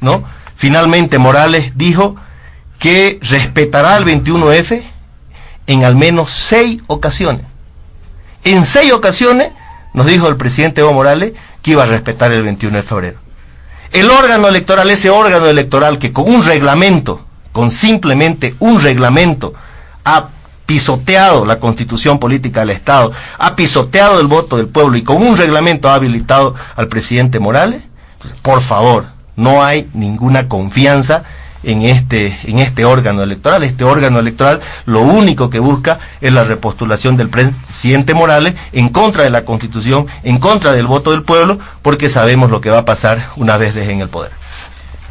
¿no? Finalmente Morales dijo que respetará el 21F en al menos 6 ocasiones. En 6 ocasiones nos dijo el presidente Evo Morales que iba a respetar el 21 de febrero. El órgano electoral, ese órgano electoral que con un reglamento, con simplemente un reglamento, ha pisoteado la Constitución política del Estado, ha pisoteado el voto del pueblo y con un reglamento ha habilitado al presidente Morales, pues, por favor, no hay ninguna confianza en este órgano electoral. Este órgano electoral lo único que busca es la repostulación del presidente Morales en contra de la Constitución, en contra del voto del pueblo, porque sabemos lo que va a pasar una vez dejen el poder.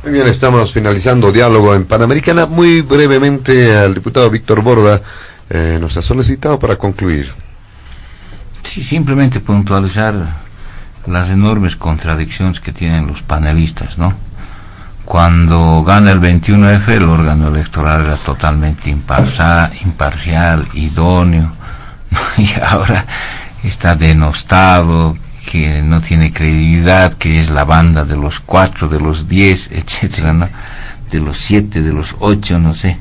Muy bien, estamos finalizando diálogo en Panamericana. Muy brevemente, al diputado Víctor Borda nos ha solicitado para concluir. Sí, simplemente puntualizar las enormes contradicciones que tienen los panelistas, ¿no? Cuando gana el 21F, el órgano electoral era totalmente imparcial, idóneo, y ahora está denostado, que no tiene credibilidad, que es la banda de los 4, de los 10, etcétera, ¿no? De los 7, de los 8, no sé.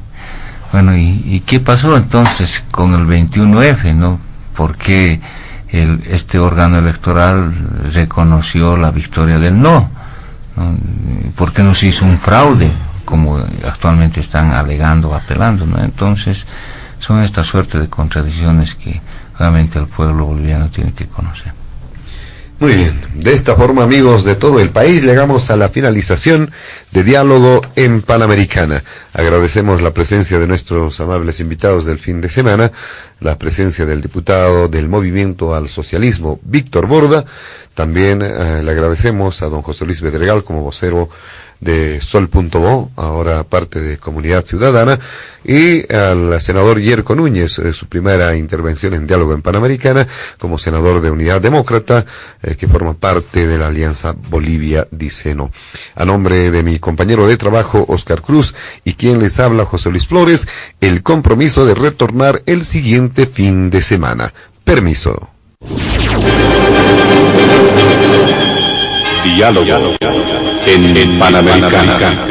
Bueno, ¿y qué pasó entonces con el 21F, no? ¿Por qué este órgano electoral reconoció la victoria del no? ¿Por qué no se hizo un fraude, como actualmente están alegando, apelando, ¿no? Entonces, son esta suerte de contradicciones que realmente el pueblo boliviano tiene que conocer. Muy bien, de esta forma, amigos de todo el país, llegamos a la finalización de Diálogo en Panamericana. Agradecemos la presencia de nuestros amables invitados del fin de semana, la presencia del diputado del Movimiento al Socialismo, Víctor Borda. También le agradecemos a don José Luis Bedregal como vocero de Sol.bo, ahora parte de Comunidad Ciudadana, y al senador Yerko Núñez, su primera intervención en Diálogo en Panamericana como senador de Unidad Demócrata, que forma parte de la Alianza Bolivia Dice No. A nombre de mi compañero de trabajo Oscar Cruz y quien les habla José Luis Flores, el compromiso de retornar el siguiente fin de semana. Permiso. Diálogo en Panamericana.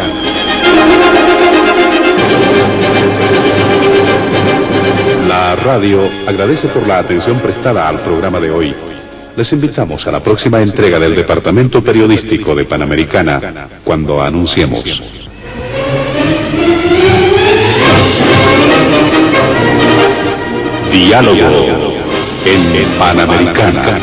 La radio agradece por la atención prestada al programa de hoy. Les invitamos a la próxima entrega del Departamento Periodístico de Panamericana, cuando anunciemos. Diálogo en Panamericana.